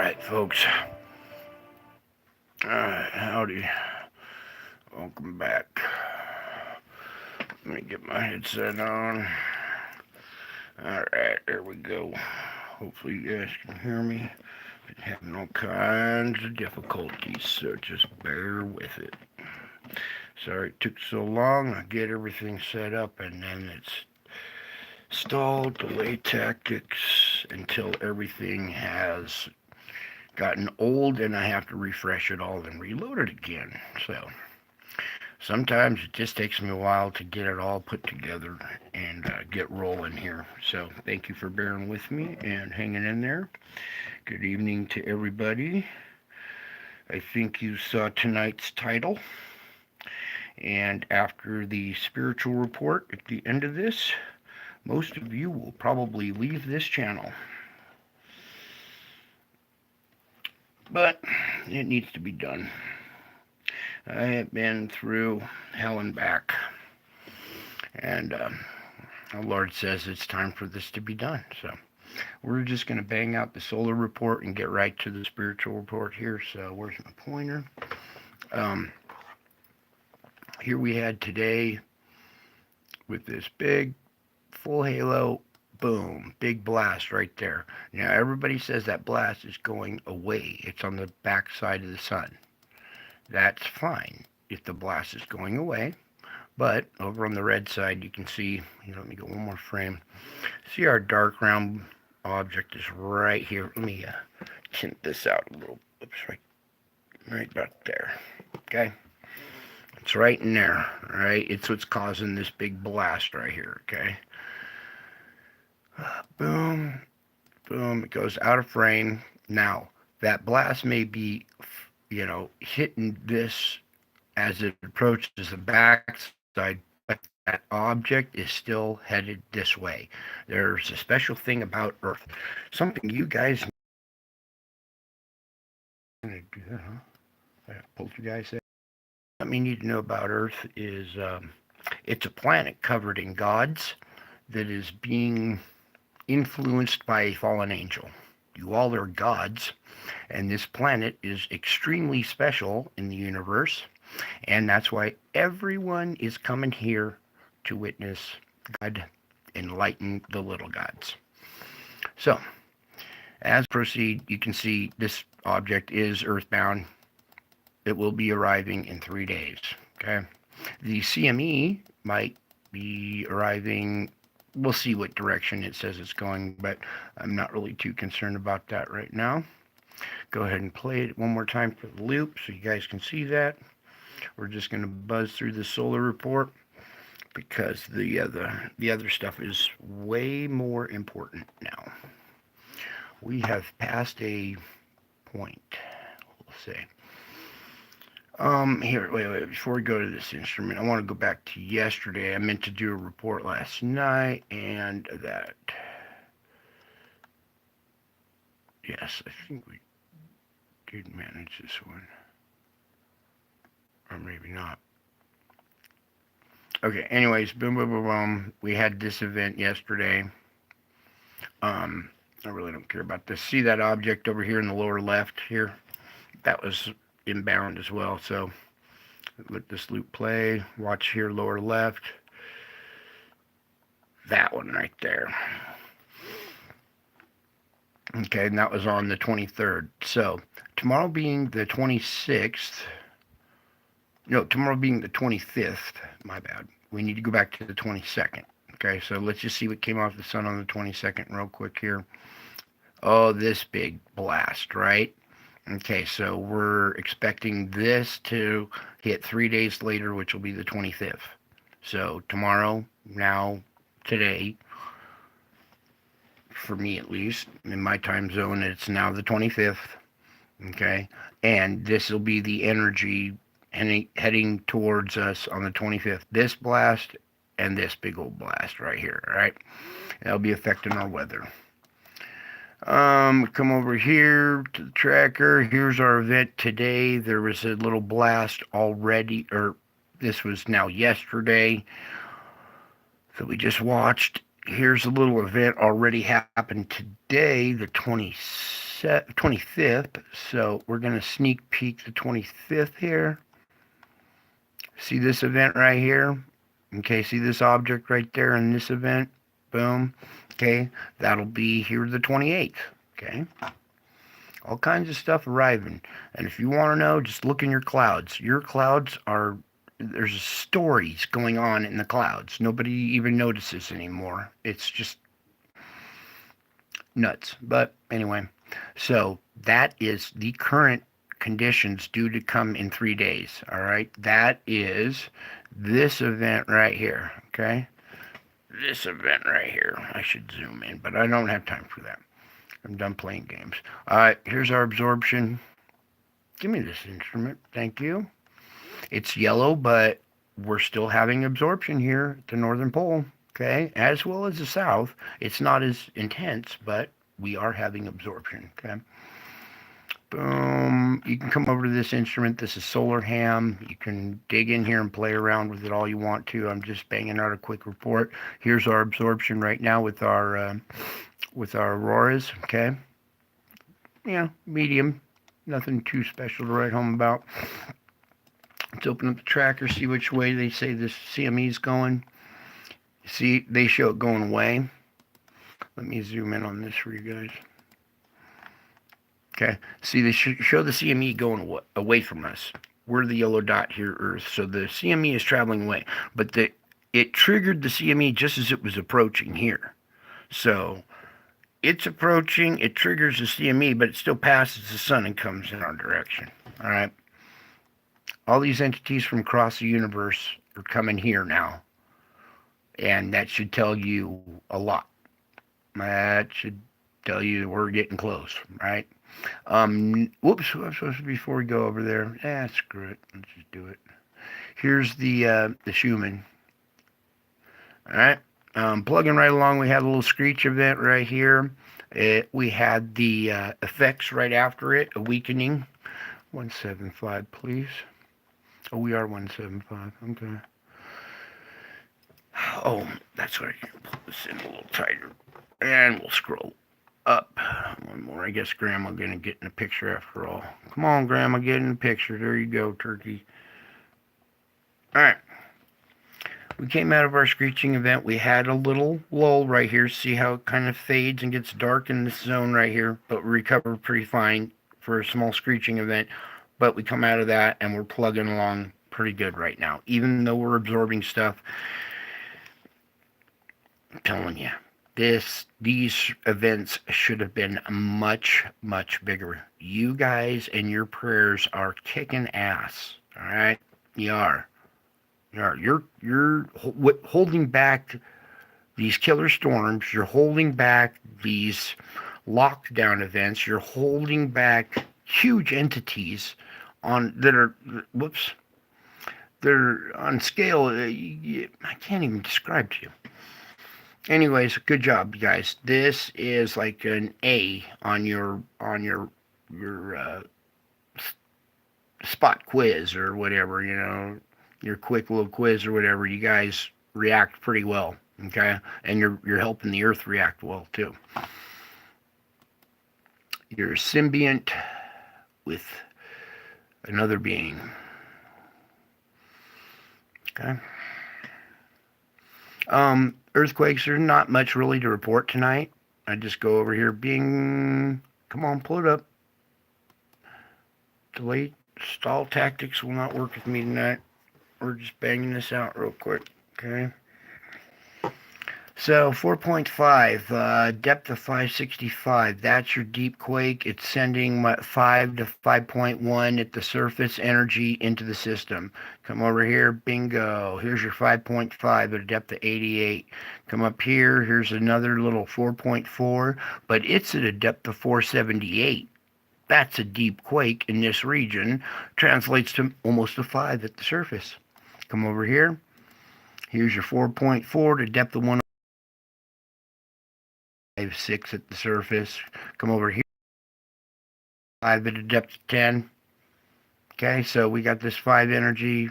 Alright, folks. Alright, howdy. Welcome back. Let me get my headset on. Alright, there we go. Hopefully you guys can hear me. Been having all kinds of difficulties, so just bear with it. Sorry it took so long. I get everything set up and then it's stall delay tactics until everything has gotten old and I have to refresh it all and reload it again. So sometimes it just takes me a while to get it all put together and get rolling here. So thank you for bearing with me and hanging in there. Good evening to everybody. I think you saw tonight's title. And after the spiritual report at the end of this, most of you will probably leave this channel. But it needs to be done. I have been through hell and back. And the Lord says it's time for this to be done. So we're just going to bang out the solar report and get right to the spiritual report here. So where's my pointer? Here we had today with this big full halo, boom, big blast right there. Now everybody says that blast is going away. It's on the back side of the sun. That's fine if the blast is going away. But over on the red side, you can see, let me go one more frame. See our dark round object is right here. Let me tint this out a little. Oops, right back there. Okay. It's right in there, right? It's what's causing this big blast right here, okay? Boom, boom, it goes out of frame. Now, that blast may be, hitting this as it approaches the back side, but that object is still headed this way. There's a special thing about Earth. Something you guys do that, huh? Poltergeist. What you need to know about Earth is it's a planet covered in gods that is being influenced by a fallen angel. You all are gods, and this planet is extremely special in the universe, and that's why everyone is coming here to witness God enlighten the little gods. So, as proceed, you can see this object is earthbound. It will be arriving in 3 days. Okay, the CME might be arriving. We'll see what direction it says it's going, but I'm not really too concerned about that right now. Go ahead and play it one more time for the loop so you guys can see that. We're just going to buzz through the solar report because the other stuff is way more important now. We have passed a point. Let's see. Here, wait, before we go to this instrument, I want to go back to yesterday. I meant to do a report last night, and that, yes, I think we did manage this one, or maybe not. Okay, anyways, boom, boom, boom, boom. We had this event yesterday. I really don't care about this. See that object over here in the lower left here? That was inbound as well. So let this loop play. Watch here, lower left. That one right there. Okay, and that was on the 23rd. So tomorrow being the 26th. No, tomorrow being the 25th. My bad. We need to go back to the 22nd. Okay, so let's just see what came off the sun on the 22nd real quick here. Oh, this big blast, right? Okay, so we're expecting this to hit 3 days later, which will be the 25th. So tomorrow, now, today, for me at least, in my time zone, it's now the 25th. Okay, and this will be the energy heading towards us on the 25th. This blast and this big old blast right here, all right? That'll be affecting our weather. Come over here to the tracker. Here's our event today. There was a little blast already, or this was now yesterday that we just watched. Here's a little event already happened today, the 26th. 25th. So we're going to sneak peek the 25th here. See this event right here? Okay, see this object right there in this event? Boom. Okay, that'll be here the 28th. Okay. All kinds of stuff arriving. And if you want to know, just look in your clouds. Your clouds are, there's stories going on in the clouds. Nobody even notices anymore. It's just nuts. But anyway, so that is the current conditions due to come in 3 days. All right, that is this event right here. Okay, this event right here. I should zoom in, but I don't have time for that. I'm done playing games. All right, here's our absorption. Give me this instrument, thank you. It's yellow, but we're still having absorption here at the northern pole. Okay, as well as the south. It's not as intense, but we are having absorption. Okay. Boom. You can come over to this instrument. This is Solar Ham. You can dig in here and play around with it all you want to. I'm just banging out a quick report. Here's our absorption right now with our auroras. Okay. Yeah, medium. Nothing too special to write home about. Let's open up the tracker, see which way they say this CME is going. See, they show it going away. Let me zoom in on this for you guys. Okay, see, they show the CME going away from us. We're the yellow dot here, Earth. So the CME is traveling away. But it triggered the CME just as it was approaching here. So it's approaching, it triggers the CME, but it still passes the sun and comes in our direction. All right. All these entities from across the universe are coming here now. And that should tell you a lot. That should tell you we're getting close, right? Whoops, before we go over there, screw it, let's just do it. Here's the Schumann. All right, plugging right along, we had a little screech event right here. We had the effects right after it, a weakening. 175, please. Oh, we are 175, okay. Oh, that's right, you can pull this in a little tighter. And we'll scroll up one more. I guess Grandma gonna get in the picture after all. Come on, Grandma, get in the picture. There you go, turkey. All right. We came out of our screeching event. We had a little lull right here. See how it kind of fades and gets dark in this zone right here, but we recover pretty fine for a small screeching event. But we come out of that and we're plugging along pretty good right now, even though we're absorbing stuff. I'm telling you. These events should have been much, much bigger. You guys and your prayers are kicking ass. All right, you are. You're holding back these killer storms. You're holding back these lockdown events. You're holding back huge entities that they're on scale. I can't even describe to you. Anyways, good job, you guys. This is like an A on your spot quiz or whatever, your quick little quiz or whatever. You guys react pretty well, okay? And you're helping the Earth react well too. You're a symbiont with another being, okay? Earthquakes, there's not much really to report tonight. I just go over here being, come on, pull it up. Delete, stall tactics will not work with me tonight. We're just banging this out real quick, okay? So 4.5, depth of 565. That's your deep quake. It's sending 5 to 5.1 at the surface energy into the system. Come over here, bingo. Here's your 5.5 at a depth of 88. Come up here. Here's another little 4.4, but it's at a depth of 478. That's a deep quake in this region. Translates to almost a 5 at the surface. Come over here. Here's your 4.4 to depth of 1.56 at the surface. Come over here. 5 at a depth of 10. Okay, so we got this 5 energy.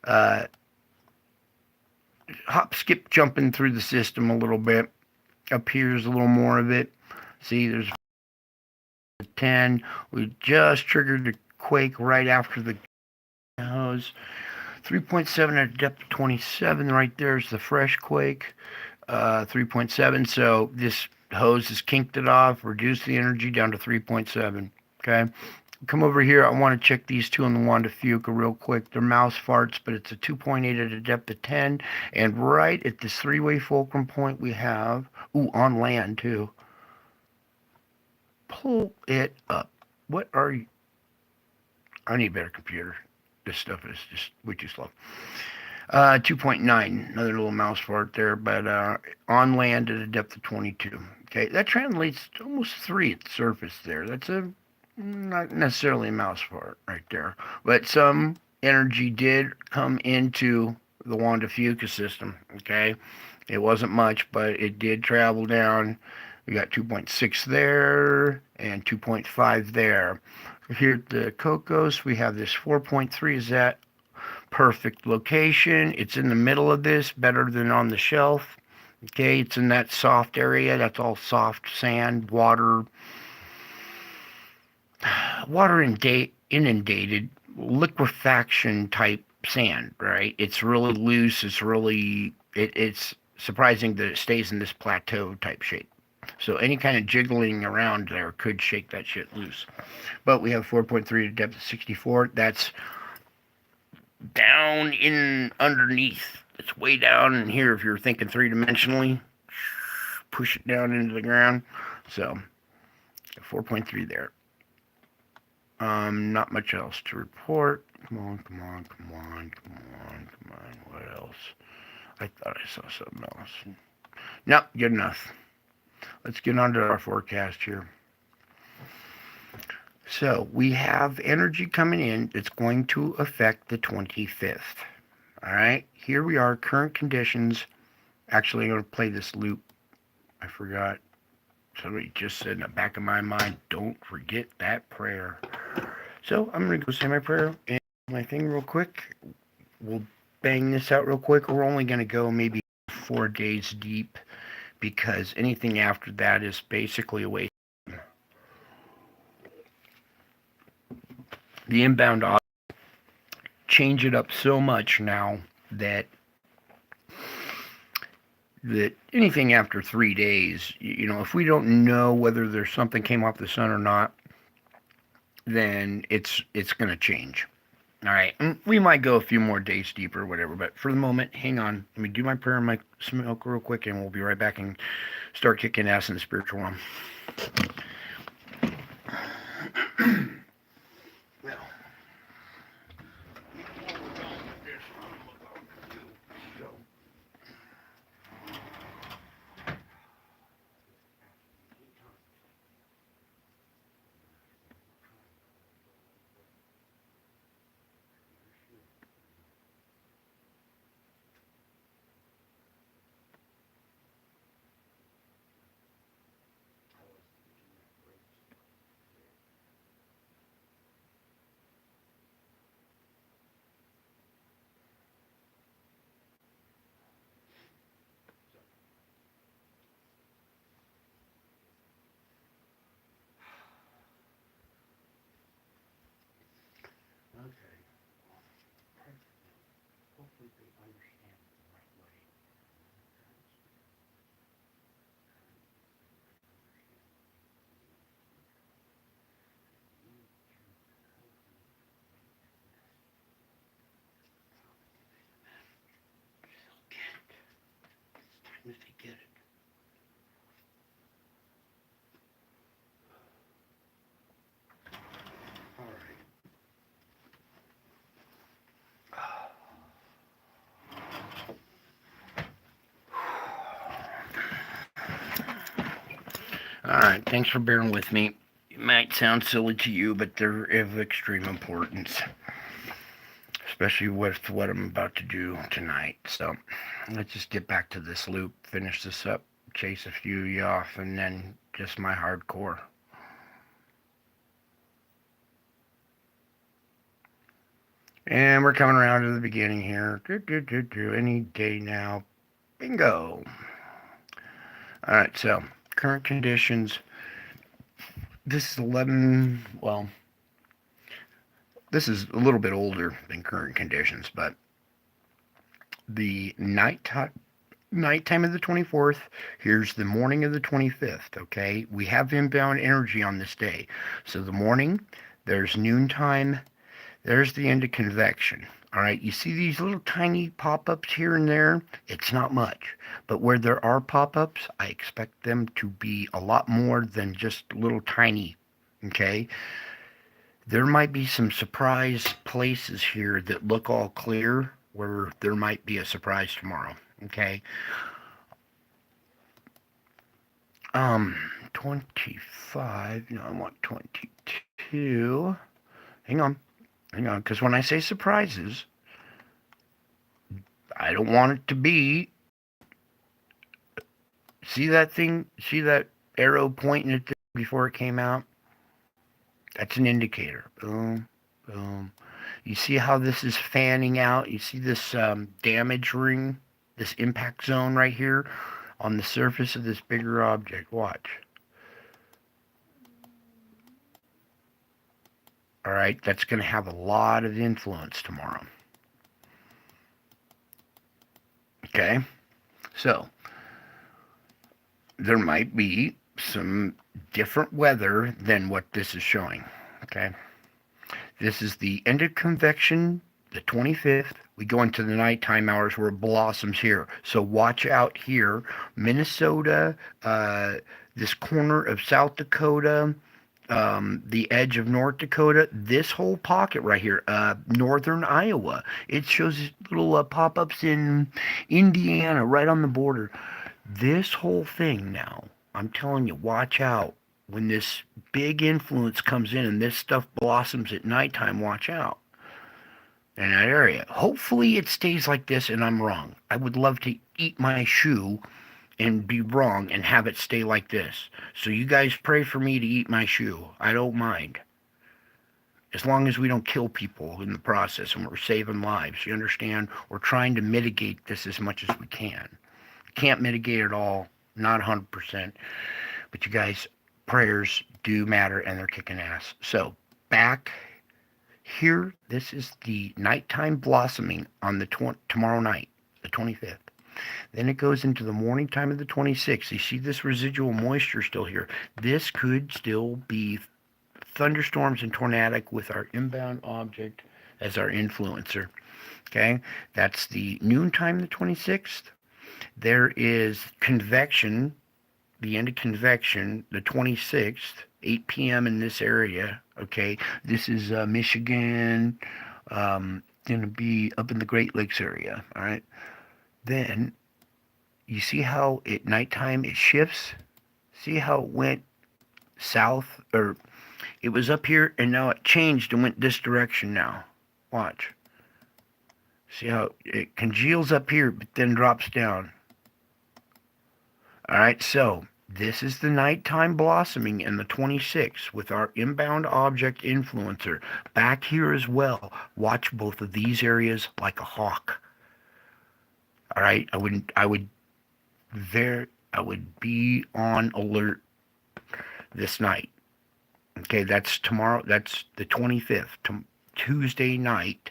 Hop, skip, jumping through the system a little bit. Up here's a little more of it. See, there's 10. We just triggered the quake right after the hose. 3.7 at a depth of 27. Right there's the fresh quake. 3.7. So this hose has kinked it off, reduced the energy down to 3.7. Okay. Come over here. I want to check these two on the Wanda Fuca real quick. They're mouse farts, but it's a 2.8 at a depth of 10. And right at this three-way fulcrum point we have, on land too. Pull it up. What are you? I need a better computer. This stuff is just way too slow. 2.9, another little mouse fart there, but on land at a depth of 22. Okay, that translates to almost 3 at the surface there. That's not necessarily a mouse fart right there, but some energy did come into the Wanda Fuca system. Okay, it wasn't much, but it did travel down. We got 2.6 there and 2.5 there. Here at the Cocos, we have this 4.3. Is that perfect location? It's in the middle of this, better than on the shelf. Okay, it's in that soft area. That's all soft sand, water inundated, liquefaction type sand, right? It's really loose. It's surprising that it stays in this plateau type shape. So any kind of jiggling around there could shake that shit loose. But we have 4.3 to depth of 64. That's down in underneath. It's way down in here if you're thinking three-dimensionally. Push it down into the ground. So 4.3 there. Not much else to report. Come on. What else? I thought I saw something else. Nope, good enough. Let's get on to our forecast here. So we have energy coming in that's going to affect the 25th. All right, here we are, current conditions. Actually, I'm going to play this loop. I forgot. Somebody just said in the back of my mind, don't forget that prayer. So I'm going to go say my prayer and my thing real quick. We'll bang this out real quick. We're only going to go maybe 4 days deep because anything after that is basically a waste. The inbound change it up so much now that anything after 3 days, if we don't know whether there's something came off the sun or not, then it's going to change. All right, we might go a few more days deeper or whatever, but for the moment, hang on. Let me do my prayer and my smoke real quick, and we'll be right back and start kicking ass in the spiritual realm. Okay. Hopefully they understand the right way. If they get it. All right. All right, thanks for bearing with me. It might sound silly to you, but they're of extreme importance, especially with what I'm about to do tonight. So let's just get back to this loop, finish this up, chase a few of you off, and then just my hardcore. And we're coming around to the beginning here. Any day now. Bingo. All right, so current conditions this is 11, well, this is a little bit older than current conditions, but the nighttime of the 24th, here's the morning of the 25th, okay? We have inbound energy on this day. So the morning, there's noontime, there's the end of convection. All right, you see these little tiny pop-ups here and there? It's not much, but where there are pop-ups, I expect them to be a lot more than just little tiny, okay? There might be some surprise places here that look all clear where there might be a surprise tomorrow, okay? 25, no, I want 22. Hang on, because when I say surprises, I don't want it to be. See that thing? See that arrow pointing at it before it came out? That's an indicator. Boom, boom. You see how this is fanning out? You see this damage ring, this impact zone right here on the surface of this bigger object. Watch. All right, that's going to have a lot of influence tomorrow. Okay, so there might be some different weather than what this is showing. Okay, this is the end of convection, the 25th. We go into the nighttime hours where it blossoms here. So watch out here. Minnesota, this corner of South Dakota, the edge of North Dakota, this whole pocket right here, northern Iowa. It shows little pop-ups in Indiana, right on the border. This whole thing now, I'm telling you, watch out. When this big influence comes in and this stuff blossoms at nighttime, watch out in that area. Hopefully it stays like this and I'm wrong. I would love to eat my shoe and be wrong and have it stay like this. So you guys pray for me to eat my shoe. I don't mind. As long as we don't kill people in the process and we're saving lives. You understand? We're trying to mitigate this as much as we can. Can't mitigate it all, not 100%. But you guys, prayers do matter and they're kicking ass. So back here, this is the nighttime blossoming on the tomorrow night, the 25th. Then it goes into the morning time of the 26th. You see this residual moisture still here. This could still be thunderstorms and tornadic with our inbound object as our influencer. Okay, that's the noontime, the 26th. There is convection, the end of convection, the 26th, 8 p.m. in this area. Okay, this is Michigan, going to be up in the Great Lakes area. All right. Then you see how at nighttime it shifts? See how it went south, or it was up here and now it changed and went this direction now. Watch. See how it congeals up here but then drops down. All right, so this is the nighttime blossoming in the 26th with our inbound object influencer. Back here as well. Watch both of these areas like a hawk. All right, I would be on alert this night. Okay, that's tomorrow. That's the 25th, Tuesday night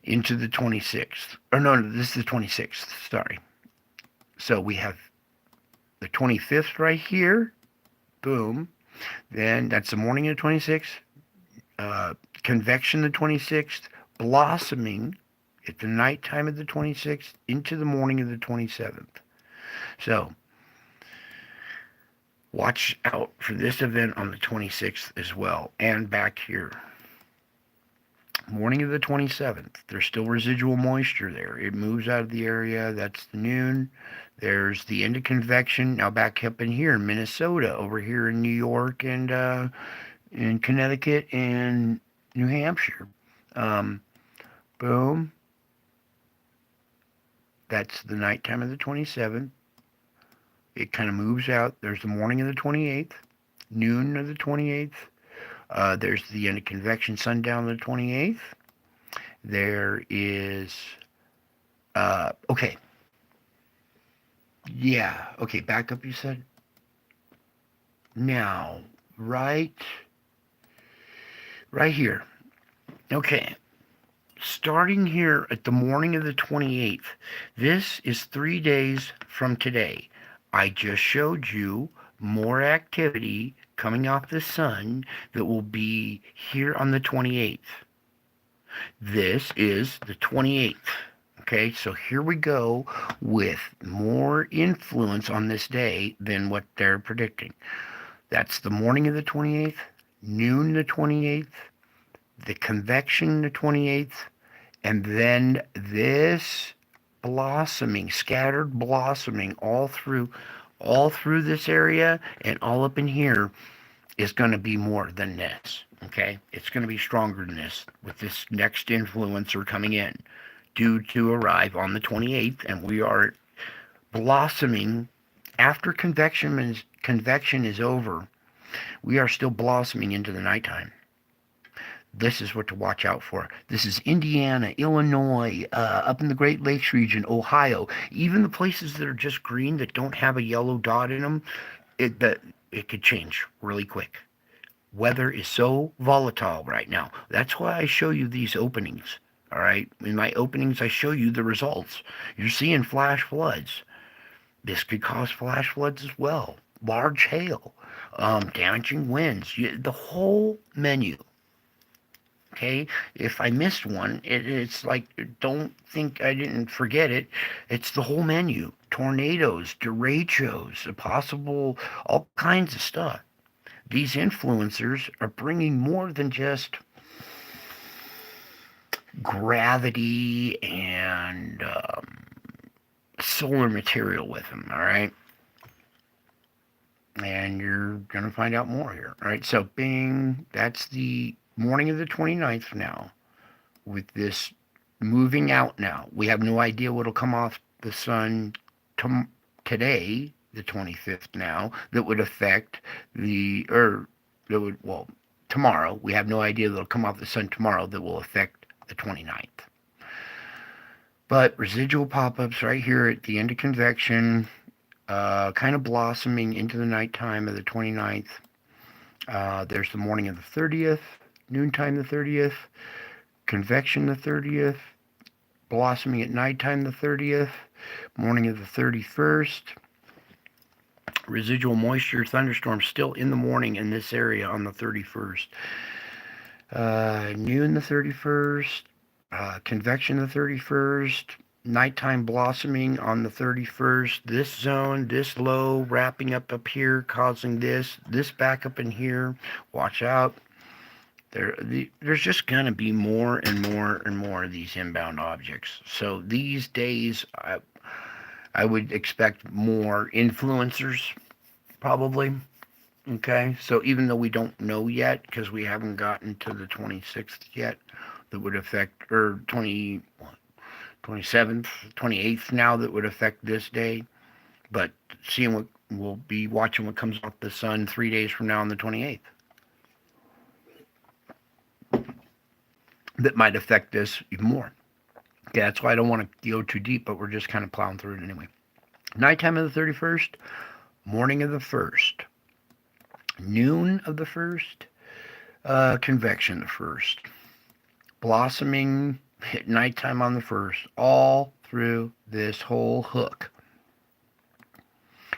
into the 26th. Or no, this is the 26th. Sorry. So we have the 25th right here. Boom. Then that's the morning of the 26th. Convection the 26th. Blossoming at the nighttime of the 26th into the morning of the 27th. So, watch out for this event on the 26th as well, and back here. Morning of the 27th, there's still residual moisture there. It moves out of the area. That's the noon. There's the end of convection. Now back up in here in Minnesota, over here in New York and in Connecticut and New Hampshire. Boom. That's the nighttime of the 27th. It kind of moves out. There's the morning of the 28th, noon of the 28th. There's the end of convection, sundown of the 28th. There is, okay. Yeah, okay, back up, you said? Now, right here. Okay, starting here at the morning of the 28th, this is 3 days from today. I just showed you more activity coming off the sun that will be here on the 28th. This is the 28th. Okay, so here we go with more influence on this day than what they're predicting. That's the morning of the 28th, noon the 28th, the convection the 28th, and then this blossoming, scattered blossoming all through this area and all up in here is going to be more than this. Okay, it's going to be stronger than this with this next influencer coming in, due to arrive on the 28th, and we are blossoming after convection is over. We are still blossoming into the nighttime. This is what to watch out for. This is Indiana, Illinois, up in the Great Lakes region, Ohio, even the places that are just green that don't have a yellow dot in them. It could change really quick. Weather is so volatile right now. That's why I show you these openings. All right, in my openings, I show you the results. You're seeing flash floods. This could cause flash floods as well. Large hail, damaging winds, the whole menu. Okay, if I missed one, it's like, don't think I didn't forget it. It's the whole menu. Tornadoes, derechos, possible, all kinds of stuff. These influencers are bringing more than just gravity and solar material with them, all right? And you're going to find out more here, all right? So, bing, that's the morning of the 29th now, with this moving out now. We have no idea what will come off the sun today, the 25th now, that would affect tomorrow. We have no idea that will come off the sun tomorrow that will affect the 29th. But residual pop-ups right here at the end of convection, kind of blossoming into the nighttime of the 29th. There's the morning of the 30th, noontime the 30th, convection the 30th, blossoming at nighttime the 30th, morning of the 31st. Residual moisture thunderstorms still in the morning in this area on the 31st. Noon the 31st, convection the 31st, nighttime blossoming on the 31st. This zone, this low wrapping up here, causing this back up in here. Watch out. There's just going to be more and more and more of these inbound objects. So these days, I would expect more influencers, probably. Okay, so even though we don't know yet, because we haven't gotten to the 26th yet, that would affect, or 27th, 28th now, that would affect this day. But seeing what, we'll be watching what comes off the sun 3 days from now on the 28th. That might affect this even more. Okay, that's why I don't want to go too deep, but we're just kind of plowing through it anyway. Nighttime of the 31st, morning of the 1st, noon of the 1st, convection the 1st, blossoming at nighttime on the 1st, all through this whole hook.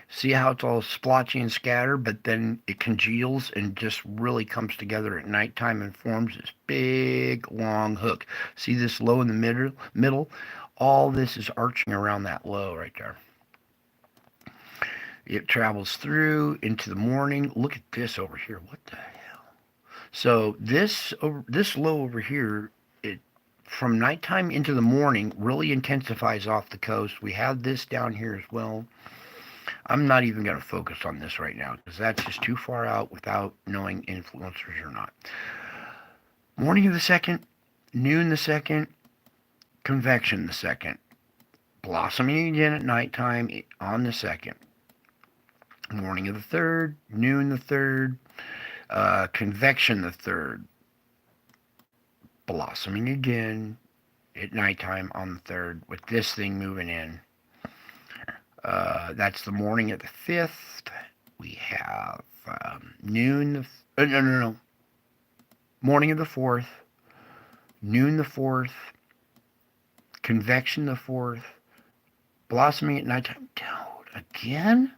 See how it's all splotchy and scattered, but then it congeals and just really comes together at nighttime and forms this big, long hook. See this low in the middle? All this is arching around that low right there. It travels through into the morning. Look at this over here. What the hell? So this low over here, it from nighttime into the morning really intensifies off the coast. We have this down here as well. I'm not even going to focus on this right now because that's just too far out without knowing influencers or not. Morning of the 2nd, noon the 2nd, convection the 2nd, blossoming again at nighttime on the 2nd. Morning of the 3rd, noon the 3rd, convection the 3rd, blossoming again at nighttime on the 3rd with this thing moving in. That's the morning of the 5th. We have noon no, morning of the 4th, noon the 4th, convection the 4th, blossoming at nighttime. Dude, again?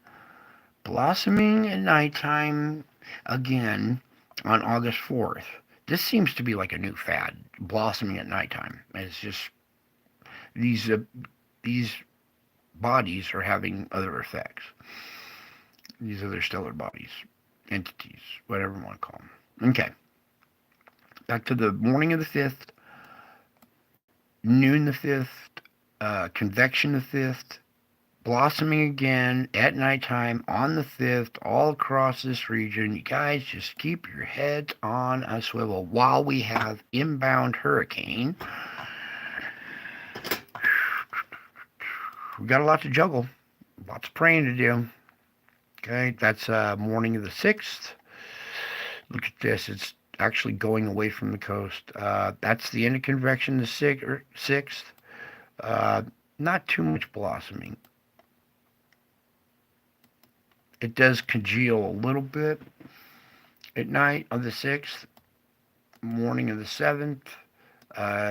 Blossoming at nighttime again on August 4th. This seems to be like a new fad, blossoming at nighttime. It's just these bodies are having other effects. These other stellar bodies, entities, whatever you want to call them. Okay. Back to the morning of the 5th, noon the 5th, convection the 5th, blossoming again at nighttime on the 5th, all across this region. You guys just keep your heads on a swivel while we have inbound hurricane. We got a lot to juggle, lots of praying to do. Okay, that's morning of the 6th. Look at this. It's actually going away from the coast. That's the end of convection, the 6th. Not too much blossoming. It does congeal a little bit at night of the 6th, morning of the 7th,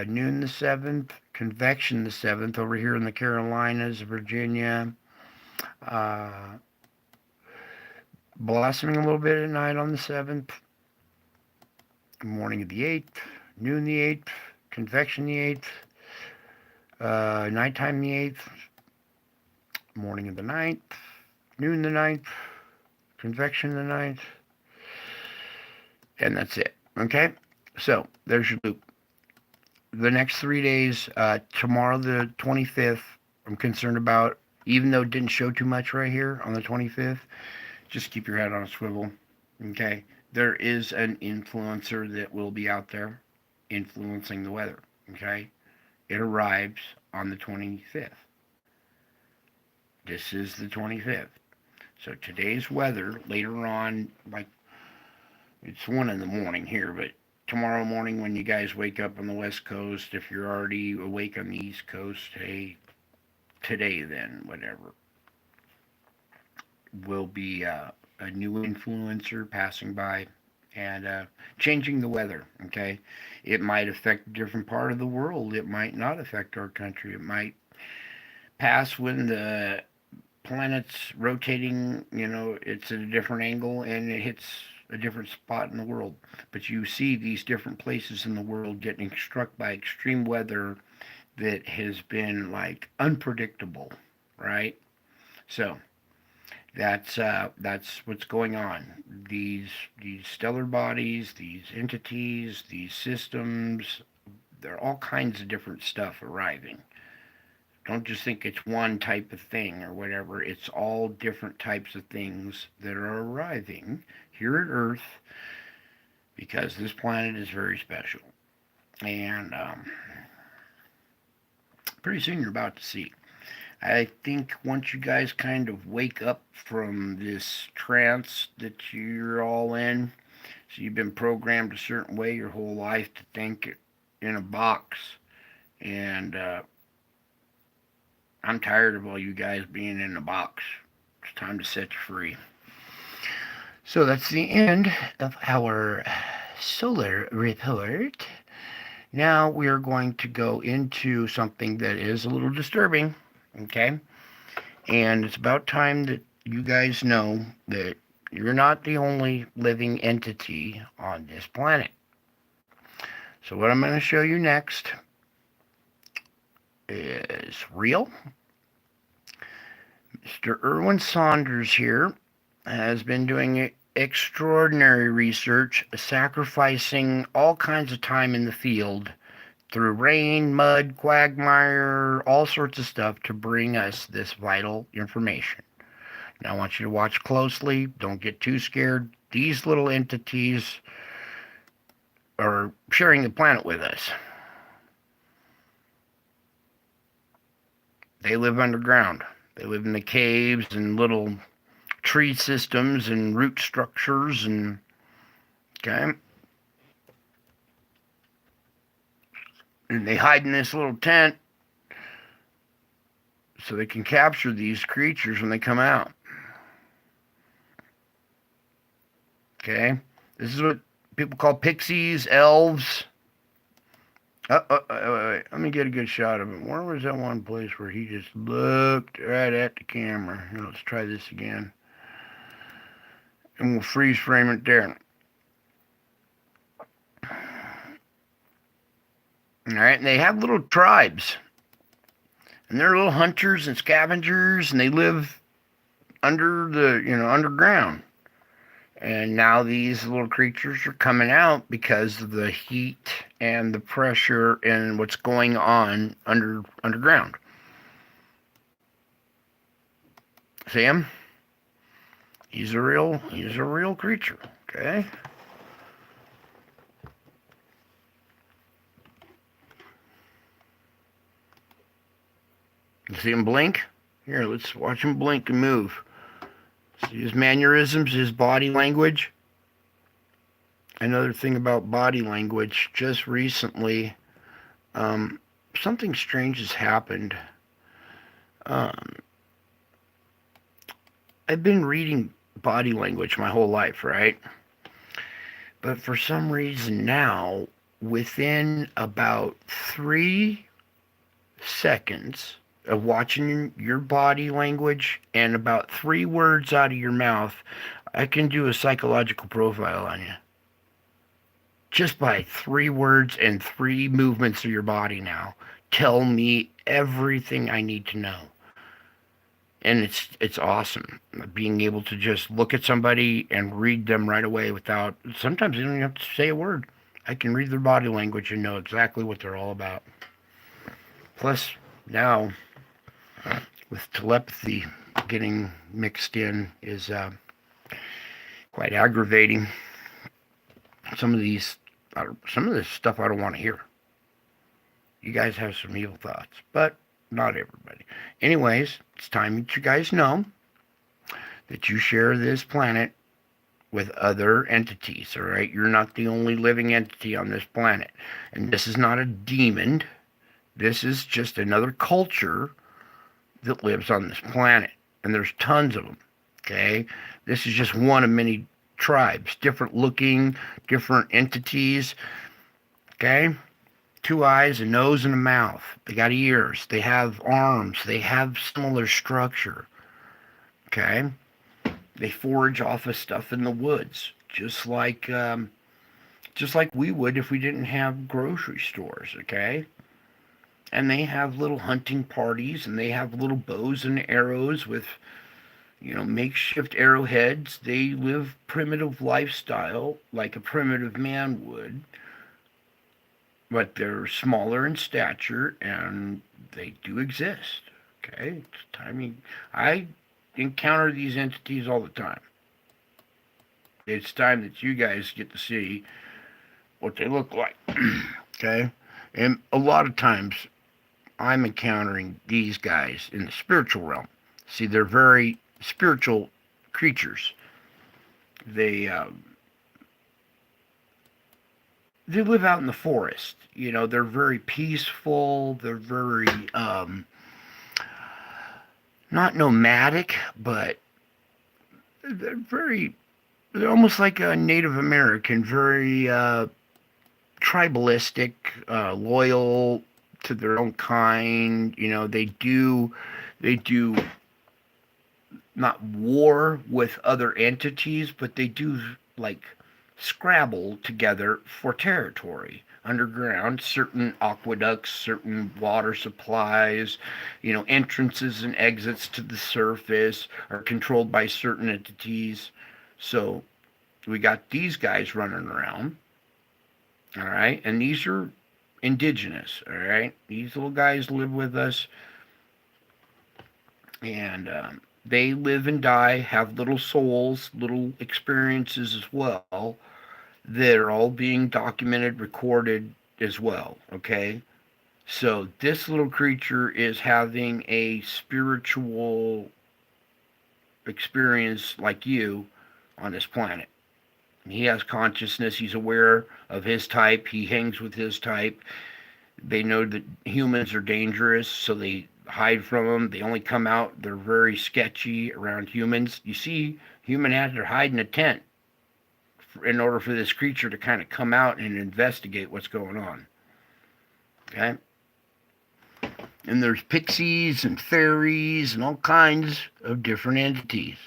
noon the 7th, convection the 7th over here in the Carolinas, Virginia. Blossoming a little bit at night on the 7th, morning of the 8th, noon the 8th, convection the 8th, nighttime the 8th, morning of the 9th, noon the 9th, convection the 9th, and that's it. Okay? So, there's your loop. The next 3 days, tomorrow the 25th, I'm concerned about, even though it didn't show too much right here on the 25th, just keep your head on a swivel. Okay? There is an influencer that will be out there influencing the weather. Okay? It arrives on the 25th. This is the 25th. So today's weather, later on, like, it's 1 in the morning here, but tomorrow morning when you guys wake up on the West Coast, if you're already awake on the East Coast, hey, today then, whatever, will be a new influencer passing by and changing the weather, okay? It might affect a different part of the world. It might not affect our country. It might pass when the planet's rotating, it's at a different angle and it hits a different spot in the world. But you see these different places in the world getting struck by extreme weather that has been like unpredictable, right? So that's what's going on. These stellar bodies, these entities, these systems, there are all kinds of different stuff arriving. Don't just think it's one type of thing or whatever. It's all different types of things that are arriving here at Earth because this planet is very special. And pretty soon you're about to see. I think once you guys kind of wake up from this trance that you're all in, so you've been programmed a certain way your whole life to think in a box, and I'm tired of all you guys being in the box. It's time to set you free. So that's the end of our solar report. Now we are going to go into something that is a little disturbing, okay? And it's about time that you guys know that you're not the only living entity on this planet. So what I'm going to show you next is real. Mr. Erwin Saunders here has been doing extraordinary research, sacrificing all kinds of time in the field through rain, mud, quagmire, all sorts of stuff to bring us this vital information. Now I want you to watch closely. Don't get too scared. These little entities are sharing the planet with us. They live underground. They live in the caves and little tree systems and root structures and, okay? And they hide in this little tent so they can capture these creatures when they come out. Okay? This is what people call pixies, elves. Wait. Let me get a good shot of him. Where was that one place where he just looked right at the camera? Here, let's try this again. And we'll freeze frame it there. Alright, and they have little tribes. And they're little hunters and scavengers, and they live under the, underground. And now these little creatures are coming out because of the heat and the pressure and what's going on underground. See him? He's a real creature, okay? You see him blink? Here, let's watch him blink and move. See his mannerisms, his body language. Another thing about body language, just recently, something strange has happened. I've been reading body language my whole life, right? But for some reason now, within about 3 seconds of watching your body language and about 3 words out of your mouth, I can do a psychological profile on you. Just by 3 words and 3 movements of your body now tell me everything I need to know. And it's awesome being able to just look at somebody and read them right away without, sometimes you don't even have to say a word. I can read their body language and know exactly what they're all about. Plus, now, with telepathy getting mixed in is quite aggravating. Some of this stuff I don't want to hear. You guys have some evil thoughts, but not everybody. Anyways, it's time that you guys know that you share this planet with other entities, all right? You're not the only living entity on this planet. And this is not a demon. This is just another culture that lives on this planet. And there's tons of them, okay? This is just one of many tribes, different looking, different entities, okay? 2 eyes, a nose, and a mouth. They got ears. They have arms. They have similar structure. Okay? They forage off of stuff in the woods, just like we would if we didn't have grocery stores. Okay? And they have little hunting parties, and they have little bows and arrows with, makeshift arrowheads. They live primitive lifestyle like a primitive man would. But they're smaller in stature, and they do exist. Okay? I encounter these entities all the time. It's time that you guys get to see what they look like. Okay? And a lot of times, I'm encountering these guys in the spiritual realm. See, they're very spiritual creatures. They live out in the forest. They're very peaceful. They're very, not nomadic, but they're almost like a Native American, very tribalistic, loyal to their own kind. They do not war with other entities, but they do like scrabble together for territory underground. Certain aqueducts, certain water supplies, entrances and exits to the surface are controlled by certain entities. So we got these guys running around, all right, and these are indigenous, all right. These little guys live with us, and they live and die, have little souls, little experiences as well. They're all being documented, recorded as well, okay? So this little creature is having a spiritual experience like you on this planet. He has consciousness. He's aware of his type. He hangs with his type. They know that humans are dangerous, so they hide from them. They only come out. They're very sketchy around humans. You see, human has to hide in a tent in order for this creature to kind of come out and investigate what's going on. Okay? And there's pixies and fairies and all kinds of different entities.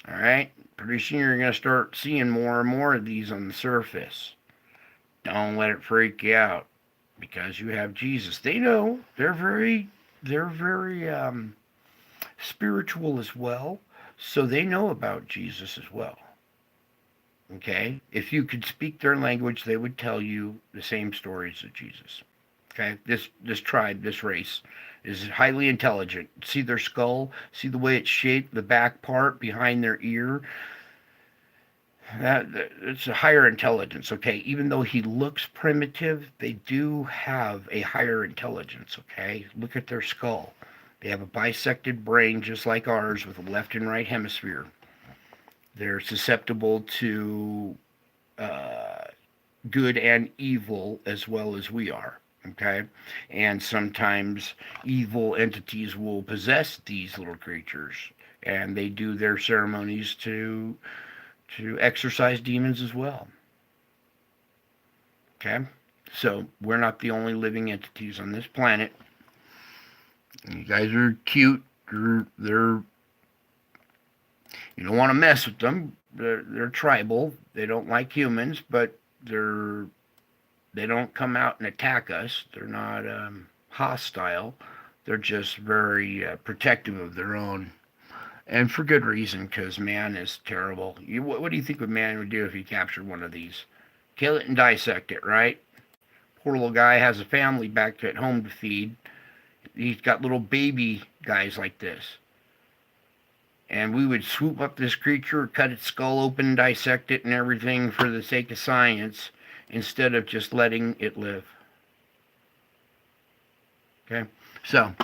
All right? Pretty soon you're going to start seeing more and more of these on the surface. Don't let it freak you out, because you have Jesus. They know. They're very spiritual as well, so they know about Jesus as well. Okay? If you could speak their language, they would tell you the same stories of Jesus. Okay? This tribe, this race, is highly intelligent. See their skull? See the way it's shaped, the back part behind their ear? It's a higher intelligence, okay? Even though he looks primitive, they do have a higher intelligence, okay? Look at their skull. They have a bisected brain just like ours with a left and right hemisphere. They're susceptible to good and evil as well as we are, okay? And sometimes evil entities will possess these little creatures, and they do their ceremonies to exorcise demons as well. Okay? So, we're not the only living entities on this planet. You guys are cute. They're you don't want to mess with them. They're tribal. They don't like humans, but they don't come out and attack us. They're not hostile. They're just very protective of their own. And for good reason, because man is terrible. What do you think a man would do if he captured one of these? Kill it and dissect it, right? Poor little guy has a family back at home to feed. He's got little baby guys like this. And we would swoop up this creature, cut its skull open, dissect it and everything for the sake of science, instead of just letting it live. Okay? So,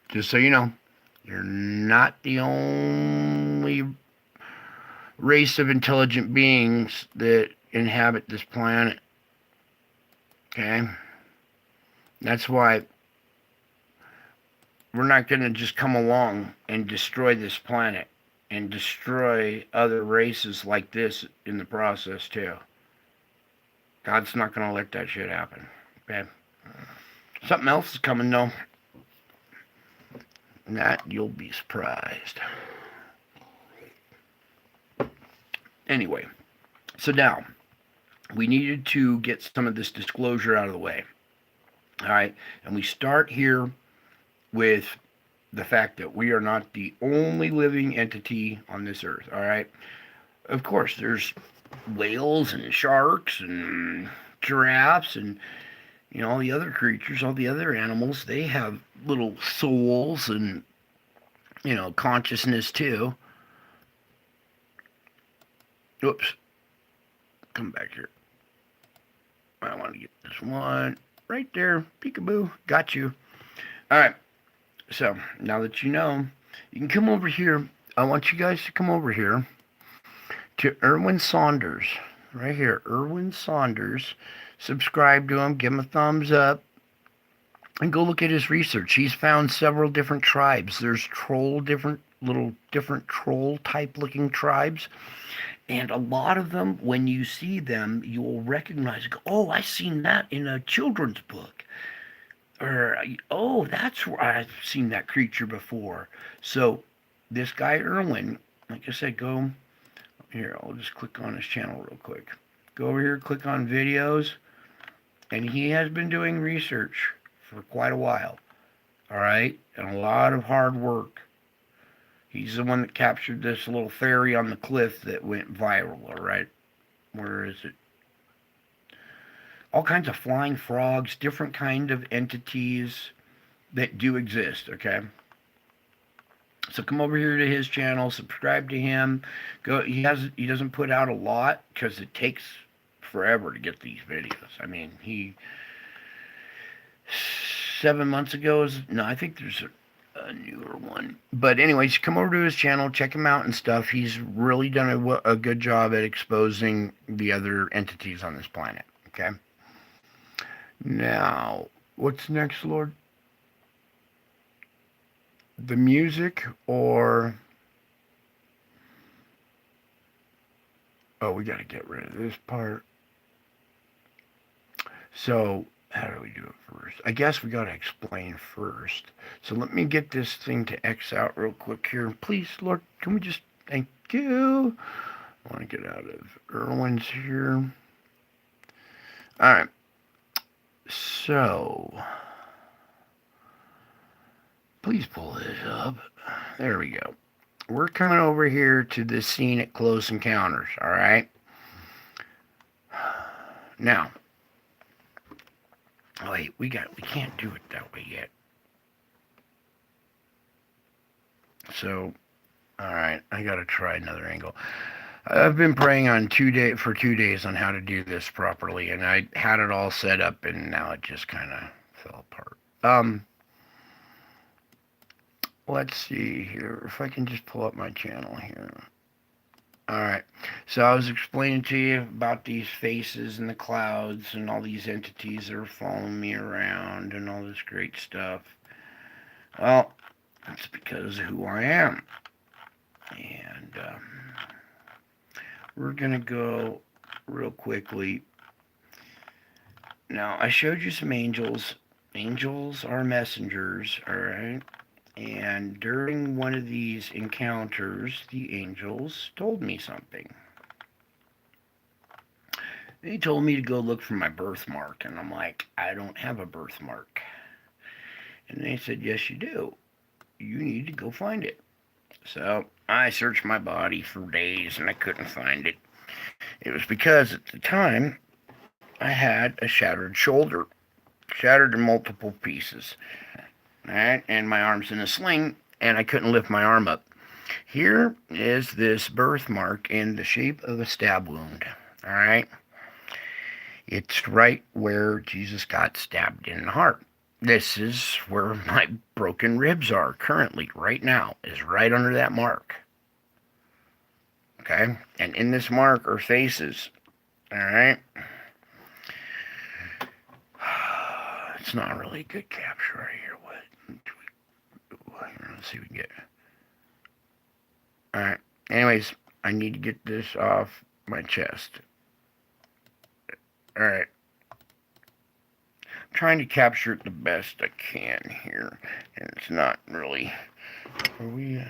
just so you know, you're not the only race of intelligent beings that inhabit this planet. Okay? That's why we're not going to just come along and destroy this planet and destroy other races like this in the process, too. God's not going to let that shit happen. Okay? Something else is coming, though. That you'll be surprised. Anyway, so now we needed to get some of this disclosure out of the way. All right, and we start here with the fact that we are not the only living entity on this earth. All right, of course, there's whales and sharks and giraffes and all the other creatures, all the other animals. They have little souls and consciousness too. Oops. Come back here. I want to get this one right there. Peekaboo. Got you. All right. So now that you know, you can come over here. I want you guys to come over here to Erwin Saunders. Right here. Erwin Saunders. Subscribe to him. Give him a thumbs up. And go look at his research. He's found several different tribes. There's different troll type looking tribes. And a lot of them, when you see them, you will recognize, oh, I've seen that in a children's book. Or, oh, that's where I've seen that creature before. So this guy, Erwin, like I said, go here. I'll just click on his channel real quick. Go over here, click on videos. And he has been doing research for quite a while. All right? And a lot of hard work. He's the one that captured this little fairy on the cliff that went viral, all right? Where is it? All kinds of flying frogs, different kind of entities that do exist, okay? So come over here to his channel, subscribe to him. He doesn't put out a lot because it takes forever to get these videos. I mean, 7 months ago I think there's a newer one. But anyways, come over to his channel, check him out and stuff. He's really done a good job at exposing the other entities on this planet. Okay? Now, what's next, Lord? The music or Oh, we got to get rid of this part. So, how do we do it first? I guess we got to explain first. So let me get this thing to X out real quick here. Please, Lord, can we just, thank you. I want to get out of Irwin's here. All right. So, please pull this up. There we go. We're coming over here to this scene at Close Encounters, all right? Now, wait, we can't do it that way yet. So, all right, I got to try another angle. I've been praying on for 2 days on how to do this properly, and I had it all set up, and now it just kind of fell apart. Let's see here if I can just pull up my channel here. All right, so I was explaining to you about these faces in the clouds and all these entities that are following me around and all this great stuff. Well, that's because of who I am. And we're going to go real quickly. Now, I showed you some angels. Angels are messengers, all right? And during one of these encounters, the angels told me something. They told me to go look for my birthmark, and I'm like, I don't have a birthmark. And they said, yes, you do. You need to go find it. So I searched my body for days, and I couldn't find it. It was because at the time, I had a shattered shoulder, shattered in multiple pieces. All right, and my arm's in a sling, and I couldn't lift my arm up. Here is this birthmark in the shape of a stab wound. All right, it's right where Jesus got stabbed in the heart. This is where my broken ribs are currently, right now, is right under that mark. Okay, and in this mark are faces. All right. It's not really a good capture right here. Let's see if we can get. All right. Anyways, I need to get this off my chest. All right. I'm trying to capture it the best I can here, and it's not really. Are we?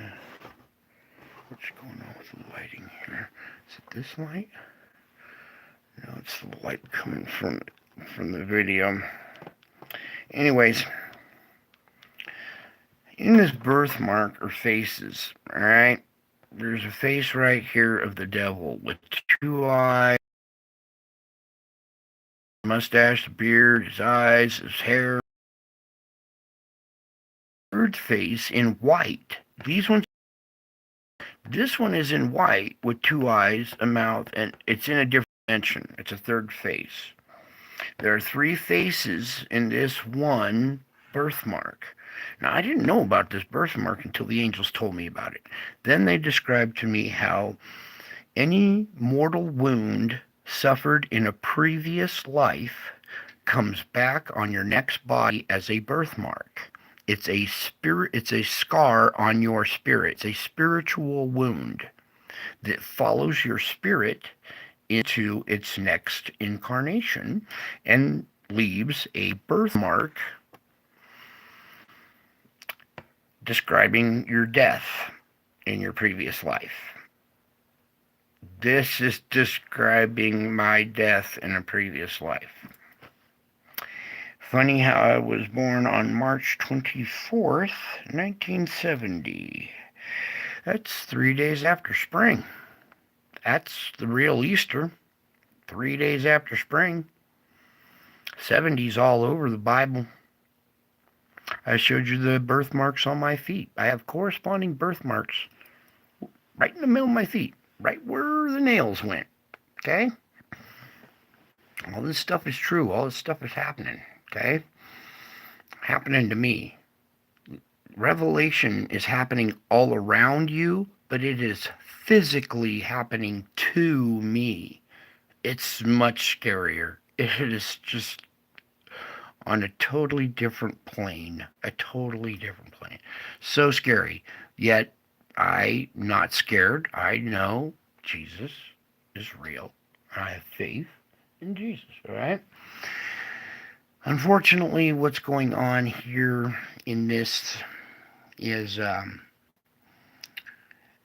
What's going on with the lighting here? Is it this light? No, it's the light coming from the video. Anyways, in this birthmark are faces, all right? There's a face right here of the devil with 2 eyes, mustache, the beard, his eyes, his hair. Third face in white. This one is in white with 2 eyes, a mouth, and it's in a different dimension. It's a third face. There are 3 faces in this one birthmark. Now, I didn't know about this birthmark until the angels told me about it. Then they described to me how any mortal wound suffered in a previous life comes back on your next body as a birthmark. It's a scar on your spirit. It's a spiritual wound that follows your spirit into its next incarnation and leaves a birthmark describing your death in your previous life. This is describing my death in a previous life. Funny how I was born on March 24th, 1970. That's 3 days after spring. That's the real Easter. 3 days after spring. 70's all over the Bible. I showed you the birthmarks on my feet. I have corresponding birthmarks right in the middle of my feet, right where the nails went. Okay? All this stuff is true. All this stuff is happening. Okay? Happening to me. Revelation is happening all around you, but it is physically happening to me. It's much scarier. It is just on a totally different plane. A totally different plane. So scary. Yet, I'm not scared. I know Jesus is real. I have faith in Jesus, all right? Unfortunately, what's going on here in this is the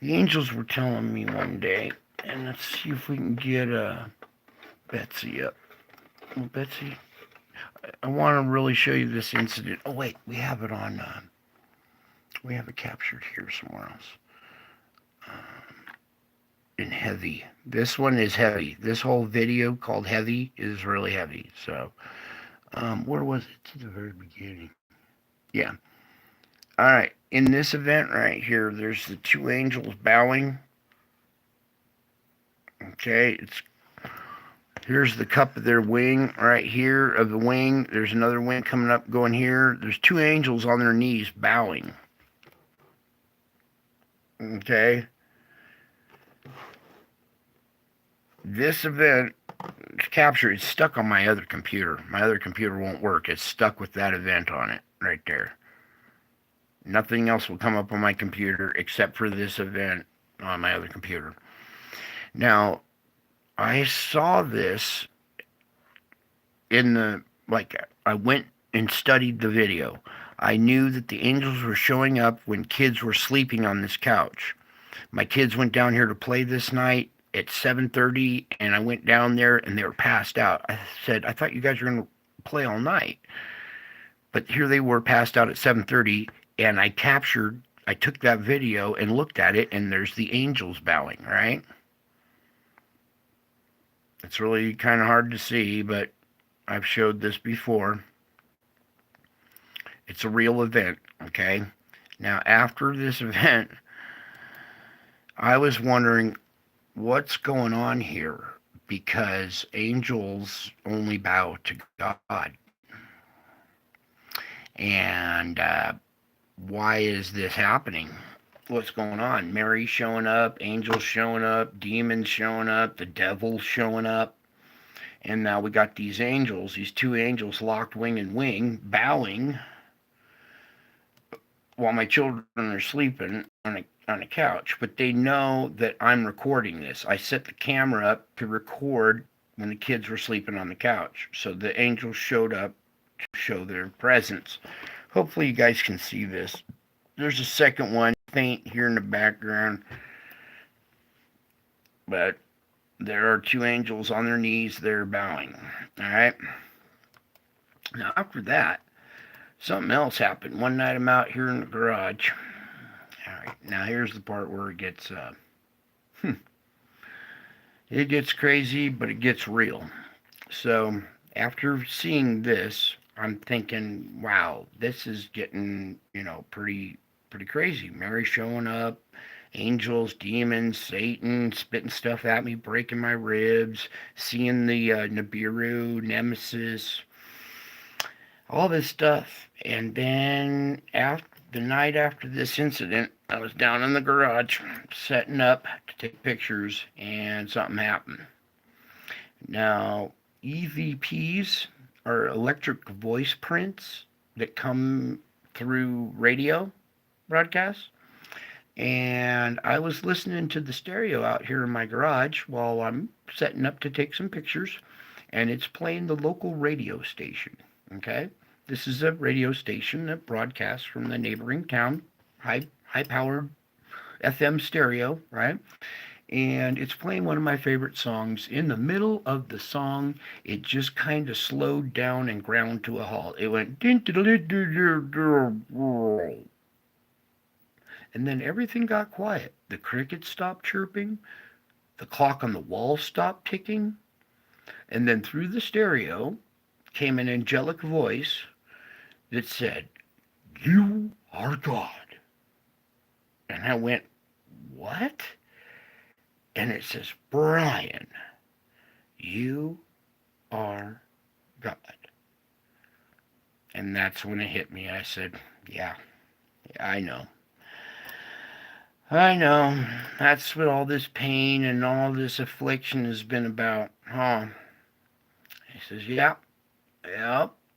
angels were telling me one day, and let's see if we can get Betsy up. Well, Betsy, I want to really show you this incident. Oh, wait, we have it on, we have it captured here somewhere else. In heavy. This one is heavy. This whole video called Heavy is really heavy. So, where was it? To the very beginning. Yeah. All right. In this event right here, there's the two angels bowing. Okay. Here's the cup of their wing right here of the wing. There's another wing coming up going here. There's two angels on their knees bowing. Okay. This event capture is stuck on my other computer. My other computer won't work. It's stuck with that event on it right there. Nothing else will come up on my computer except for this event on my other computer. Now, I saw this I went and studied the video. I knew that the angels were showing up when kids were sleeping on this couch. My kids went down here to play this night at 7:30, and I went down there and they were passed out. I said, I thought you guys were going to play all night. But here they were passed out at 7:30, and I took that video and looked at it, and there's the angels bowing, right? It's really kind of hard to see, but I've showed this before. It's a real event, okay? Now, after this event, I was wondering what's going on here, because angels only bow to God. And why is this happening? What's going on? Mary showing up, angels showing up, demons showing up, the devil showing up. And now we got these angels, these two angels locked wing and wing, bowing while my children are sleeping on a couch. But they know that I'm recording this. I set the camera up to record when the kids were sleeping on the couch. So the angels showed up to show their presence. Hopefully you guys can see this. There's a second one, faint here in the background. But there are two angels on their knees. They're bowing. All right. Now, after that, something else happened. One night I'm out here in the garage. All right. Now, here's the part where it gets, it gets crazy, but it gets real. So, after seeing this, I'm thinking, wow, this is getting, pretty crazy. Mary showing up, angels, demons, Satan spitting stuff at me, breaking my ribs, seeing the Nibiru, Nemesis, all this stuff. And then the night after this incident, I was down in the garage setting up to take pictures, and something happened. Now, EVPs are electric voice prints that come through radio broadcasts. And I was listening to the stereo out here in my garage while I'm setting up to take some pictures, and it's playing the local radio station. Okay, this is a radio station that broadcasts from the neighboring town, high-powered FM stereo, right? And it's playing one of my favorite songs. In the middle of the song, it just kind of slowed down and ground to a halt. It went, and then everything got quiet. The crickets stopped chirping. The clock on the wall stopped ticking. And then through the stereo came an angelic voice that said, "You are God." And I went, "What?" And it says, "Brian, you are God." And that's when it hit me. I said, yeah, I know. I know. That's what all this pain and all this affliction has been about, huh? He says, yep,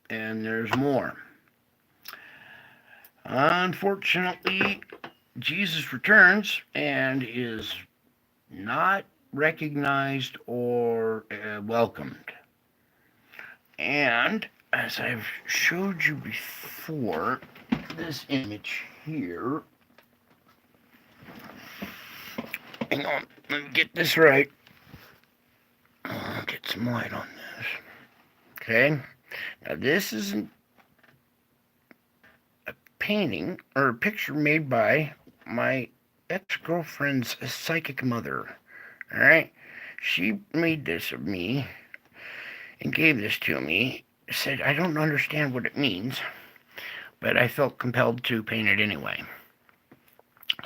and there's more. Unfortunately, Jesus returns and is not recognized or welcomed. And as I've showed you before, this image here, hang on, let me get this right. I'll get some light on this. Okay, now this isn't a painting or a picture made by my ex-girlfriend's psychic mother. All right, she made this of me and gave this to me. Said I don't understand what it means, but I felt compelled to paint it anyway.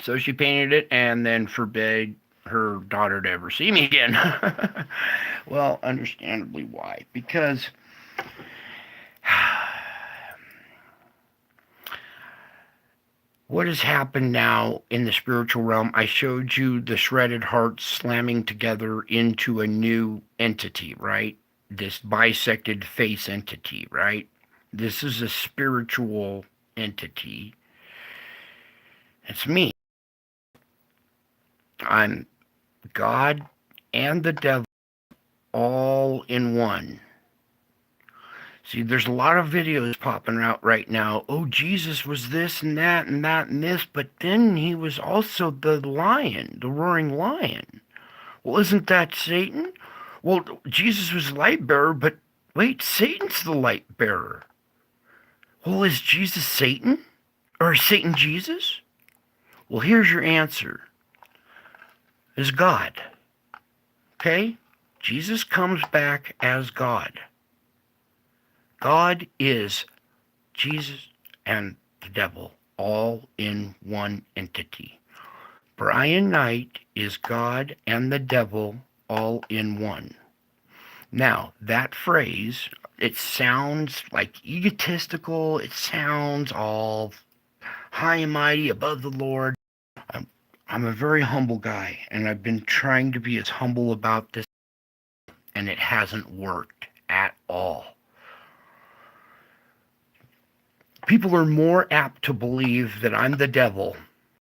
So she painted it and then forbade her daughter to ever see me again. Well, understandably why? Because what has happened now in the spiritual realm, I showed you the shredded hearts slamming together into a new entity, right? This bisected face entity, right? This is a spiritual entity. It's me. I'm God and the devil all in one. See, there's a lot of videos popping out right now. Oh, Jesus was this and that and that and this, but then he was also the lion, the roaring lion. Well, isn't that Satan? Well, Jesus was the light bearer, but wait, Satan's the light bearer. Well, is Jesus Satan? Or is Satan Jesus? Well, here's your answer. Is God. Okay? Jesus comes back as God. God is Jesus and the devil all in one entity. Brian Knight is God and the devil all in one. Now, that phrase, it sounds like egotistical. It sounds all high and mighty above the Lord. I'm a very humble guy, and I've been trying to be as humble about this, and it hasn't worked at all. People are more apt to believe that I'm the devil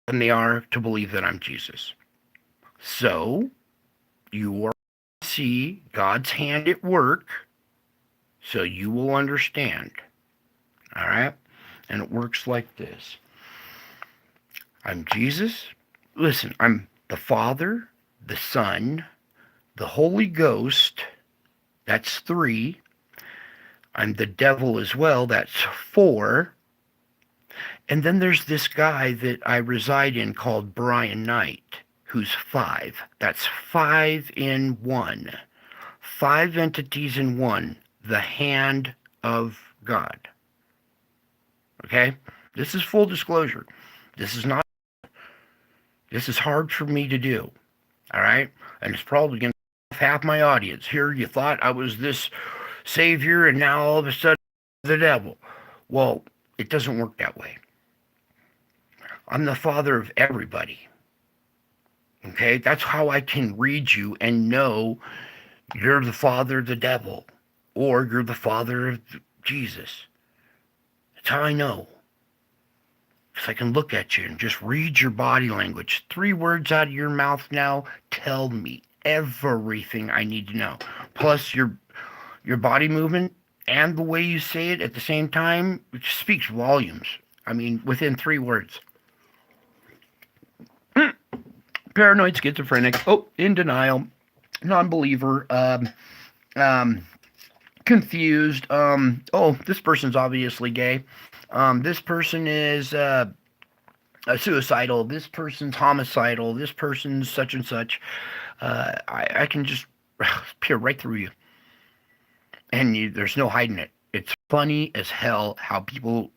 than they are to believe that I'm Jesus. So, you will see God's hand at work, so you will understand. All right? And it works like this. I'm Jesus. Listen, I'm the Father, the Son, the Holy Ghost. That's 3. I'm the devil as well. That's 4. And then there's this guy that I reside in called Brian Knight, who's 5. That's 5 in 1. 5 entities in one. The hand of God. Okay? This is full disclosure. This is hard for me to do. All right? And it's probably going to half my audience. Here you thought I was this savior and now all of a sudden the devil. Well, it doesn't work that way. I'm the father of everybody. Okay? That's how I can read you and know you're the father of the devil or you're the father of Jesus. That's how I know. Because I can look at you and just read your body language. 3 words out of your mouth now tell me everything I need to know. Plus your body movement and the way you say it at the same time, it speaks volumes. I mean, within 3 words. Paranoid, schizophrenic, in denial, non-believer, confused, this person's obviously gay, this person is suicidal, this person's homicidal, this person's such and such. I can just peer right through you. And there's no hiding it. It's funny as hell how people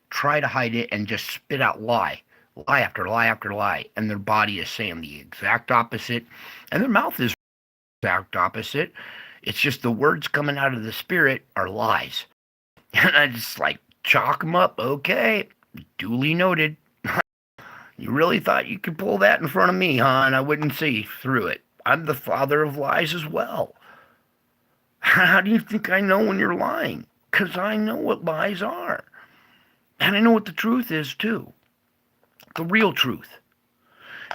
try to hide it and just spit out lie after lie after lie. And their body is saying the exact opposite. And their mouth is the exact opposite. It's just the words coming out of the spirit are lies. And I just chalk them up. Okay, duly noted. You really thought you could pull that in front of me, huh? And I wouldn't see through it. I'm the father of lies as well. How do you think I know when you're lying? Because I know what lies are. And I know what the truth is, too. The real truth.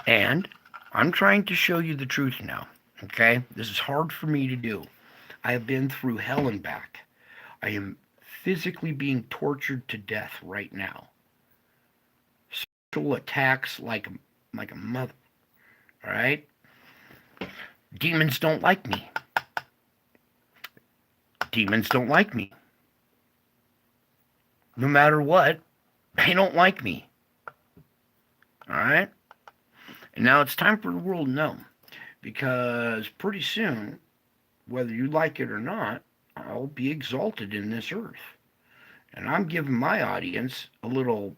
And I'm trying to show you the truth now. Okay? This is hard for me to do. I have been through hell and back. I am physically being tortured to death right now. Sexual attacks like a mother. All right? Demons don't like me. Demons don't like me. No matter what, they don't like me. All right? And now it's time for the world to know. Because pretty soon, whether you like it or not, I'll be exalted in this earth. And I'm giving my audience a little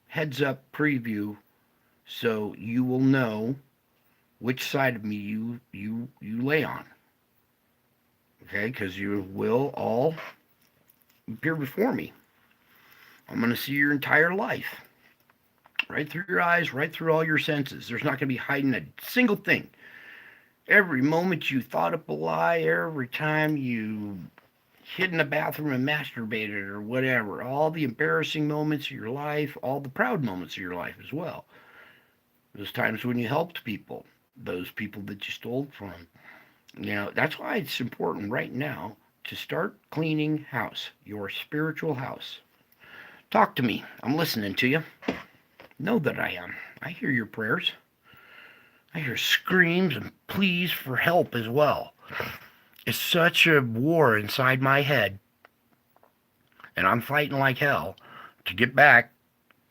heads up preview so you will know which side of me you lay on. Okay? Because you will all appear before me. I'm going to see your entire life. Right through your eyes, right through all your senses. There's not going to be hiding a single thing. Every moment you thought up a lie, every time you hid in the bathroom and masturbated or whatever, all the embarrassing moments of your life, all the proud moments of your life as well. Those times when you helped people, those people that you stole from. That's why it's important right now to start cleaning house, your spiritual house. Talk to me. I'm listening to you. Know that I am. I hear your prayers. I hear screams and pleas for help as well. It's such a war inside my head, and I'm fighting like hell to get back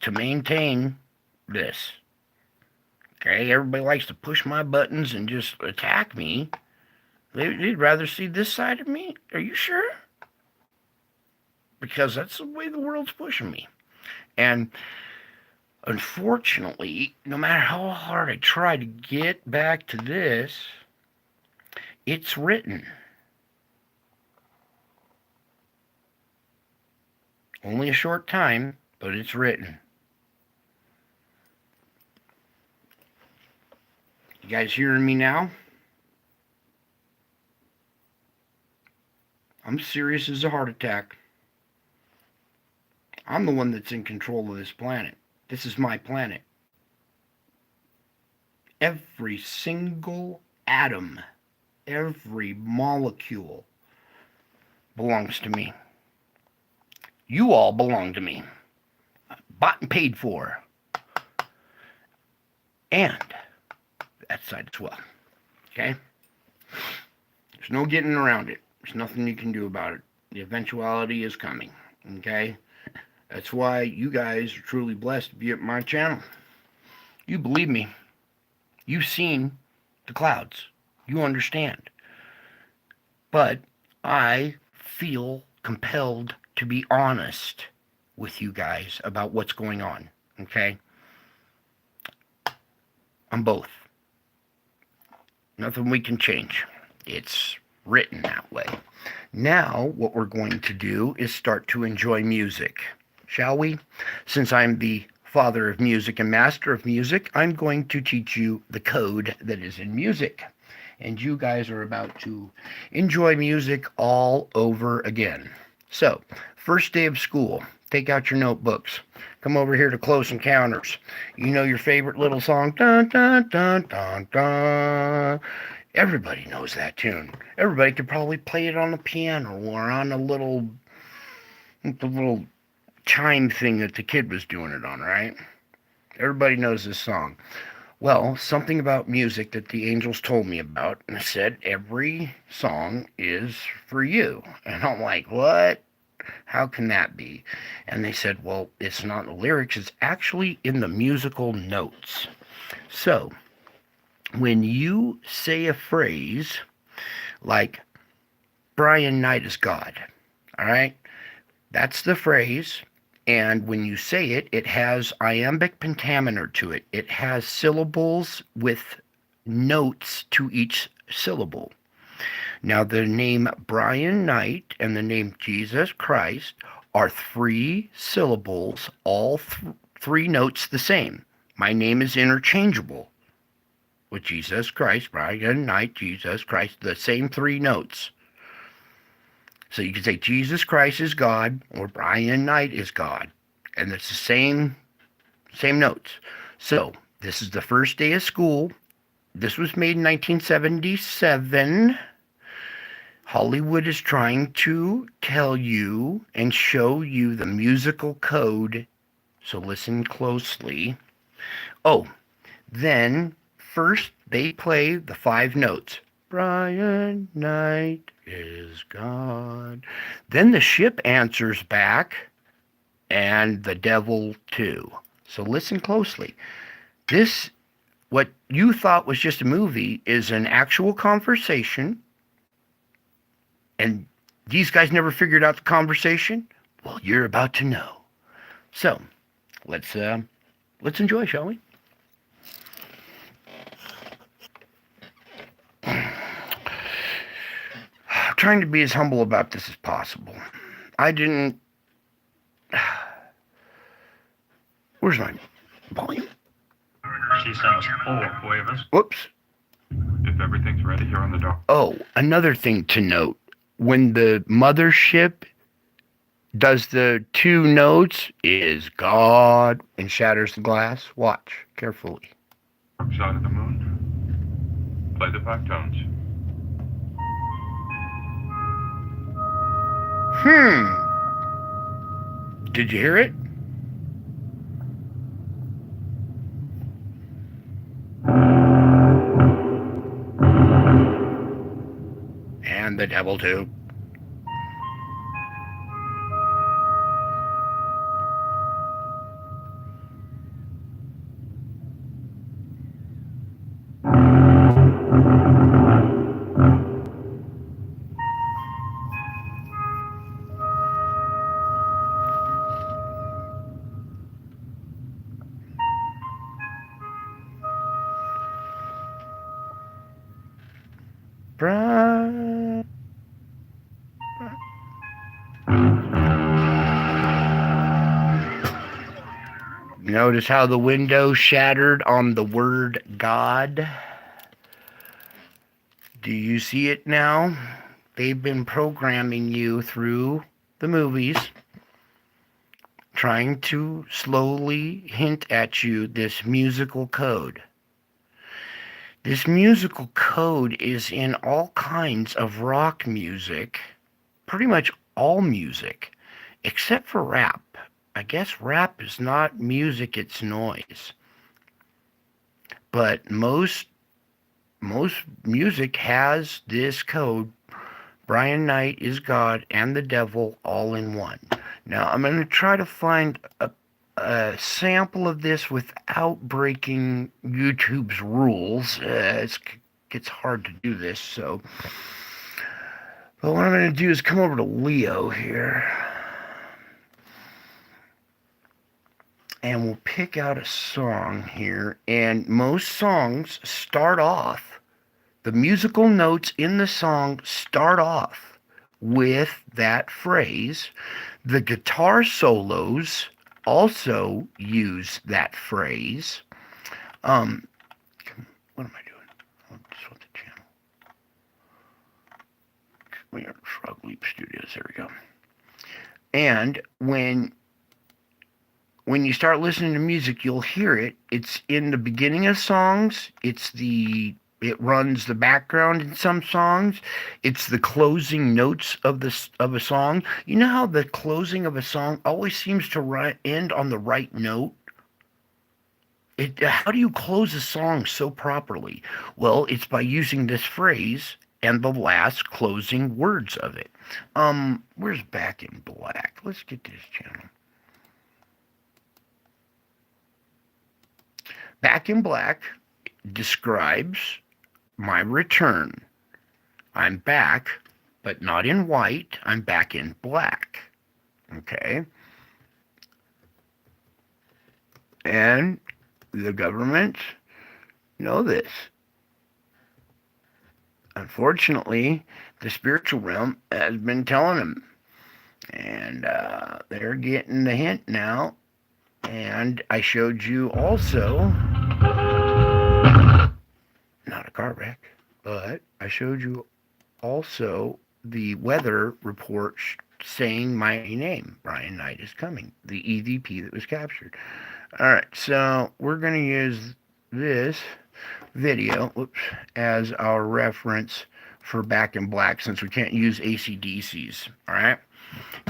to maintain this. Okay, everybody likes to push my buttons and just attack me. They'd rather see this side of me? Are you sure? Because that's the way the world's pushing me. And unfortunately, no matter how hard I try to get back to this, it's written. Only a short time, but it's written. You guys hearing me now? I'm serious as a heart attack. I'm the one that's in control of this planet. This is my planet. Every single atom, every molecule belongs to me. You all belong to me. Bought and paid for. And that side as well. Okay? There's no getting around it. There's nothing you can do about it. The eventuality is coming. Okay? That's why you guys are truly blessed to be at my channel. You believe me. You've seen the clouds. You understand. But I feel compelled to be honest with you guys about what's going on. Okay? I'm both. Nothing we can change. It's written that way. Now, what we're going to do is start to enjoy music. Shall we? Since I'm the father of music and master of music, I'm going to teach you the code that is in music. And you guys are about to enjoy music all over again. So, first day of school. Take out your notebooks. Come over here to Close Encounters. You know your favorite little song? Dun, dun, dun, dun, dun. Everybody knows that tune. Everybody could probably play it on the piano or on the little chime thing that the kid was doing it on, right? Everybody knows this song. Well, something about music that the angels told me about, and said every song is for you. And I'm like, what? How can that be? And they said, well, it's not in the lyrics, it's actually in the musical notes. So, when you say a phrase like, Brian Knight is God, all right? That's the phrase. And when you say it, it has iambic pentameter to it. It has syllables with notes to each syllable. Now, the name Brian Knight and the name Jesus Christ are 3 syllables, all 3 notes the same. My name is interchangeable with Jesus Christ, Brian Knight, Jesus Christ, the same 3 notes. So you can say Jesus Christ is God or Brian Knight is God. And it's the same notes. So this is the first day of school. This was made in 1977. Hollywood is trying to tell you and show you the musical code, so listen closely. Oh, then first they play the 5 notes. Brian Knight is God. Then the ship answers back, and the devil too. So listen closely. This, what you thought was just a movie, is an actual conversation, and these guys never figured out the conversation. Well, you're about to know. So let's enjoy, shall we? I'm trying to be as humble about this as possible. I didn't. Where's my volume? She sent us 4 waivers. Whoops. If everything's ready, you're on the dock. Oh, another thing to note. When the mothership does the 2 notes, is God, and shatters the glass, watch carefully. Shot at the moon. Play the 5 tones. Did you hear it? And the devil too. Notice how the window shattered on the word God? Do you see it now? They've been programming you through the movies, trying to slowly hint at you this musical code. This musical code is in all kinds of rock music, pretty much all music, except for rap. I guess rap is not music, it's noise. But most music has this code. Brian Knight is God and the devil all in one. Now, I'm going to try to find a sample of this without breaking YouTube's rules. It's hard to do this, so. But what I'm going to do is come over to Leo here. And we'll pick out a song here. And most songs start off, the musical notes in the song start off with that phrase. The guitar solos also use that phrase. What am I doing? Oh, just want the channel. We are Frog Leap Studios. There we go. And when you start listening to music, you'll hear it. It's in the beginning of songs. It runs the background in some songs. It's the closing notes of a song. You know how the closing of a song always seems to end on the right note? How do you close a song so properly? Well, it's by using this phrase and the last closing words of it. Where's Back in Black? Let's get to this channel. Back in Black describes my return. I'm back, but not in white. I'm back in black. Okay? And the government know this. Unfortunately, the spiritual realm has been telling them. And they're getting the hint now. And I showed you also, not a car wreck, but I showed you also the weather report saying my name, Brian Knight is coming, the EVP that was captured. All right, so we're going to use this. video, as our reference for Back in Black, since we can't use AC/DC's. All right.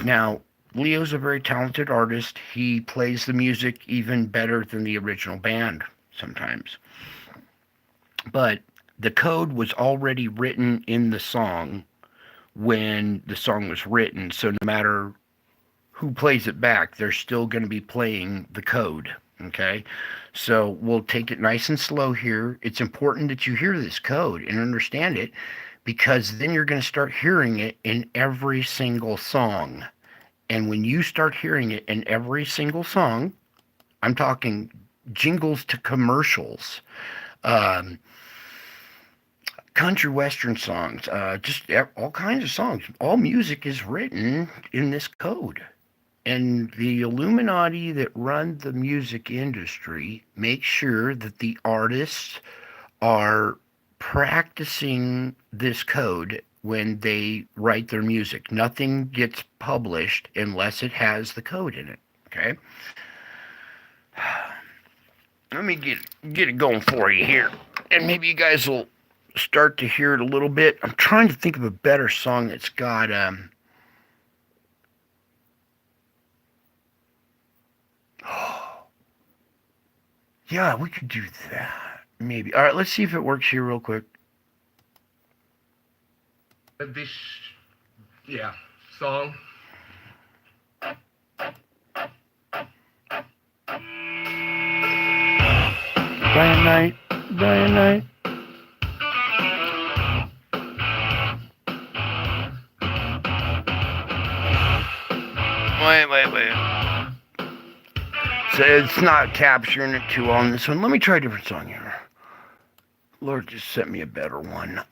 Now, Leo's a very talented artist. He plays the music even better than the original band sometimes. But the code was already written in the song when the song was written. So no matter who plays it back, they're still going to be playing the code. Okay? So we'll take it nice and slow here. It's important that you hear this code and understand it, because then you're going to start hearing it in every single song. And when you start hearing it in every single song, I'm talking jingles to commercials, country western songs, just all kinds of songs. All music is written in this code. And the Illuminati that run the music industry make sure that the artists are practicing this code when they write their music. Nothing gets published unless it has the code in it. Okay? Let me get it going for you here. And maybe you guys will start to hear it a little bit. I'm trying to think of a better song that's got yeah, we could do that. Maybe. All right, let's see if it works here real quick. This, yeah, song. Brian Knight. Brian Knight. Wait. So it's not capturing it too well on this one. Let me try a different song here. Lord, just sent me a better one.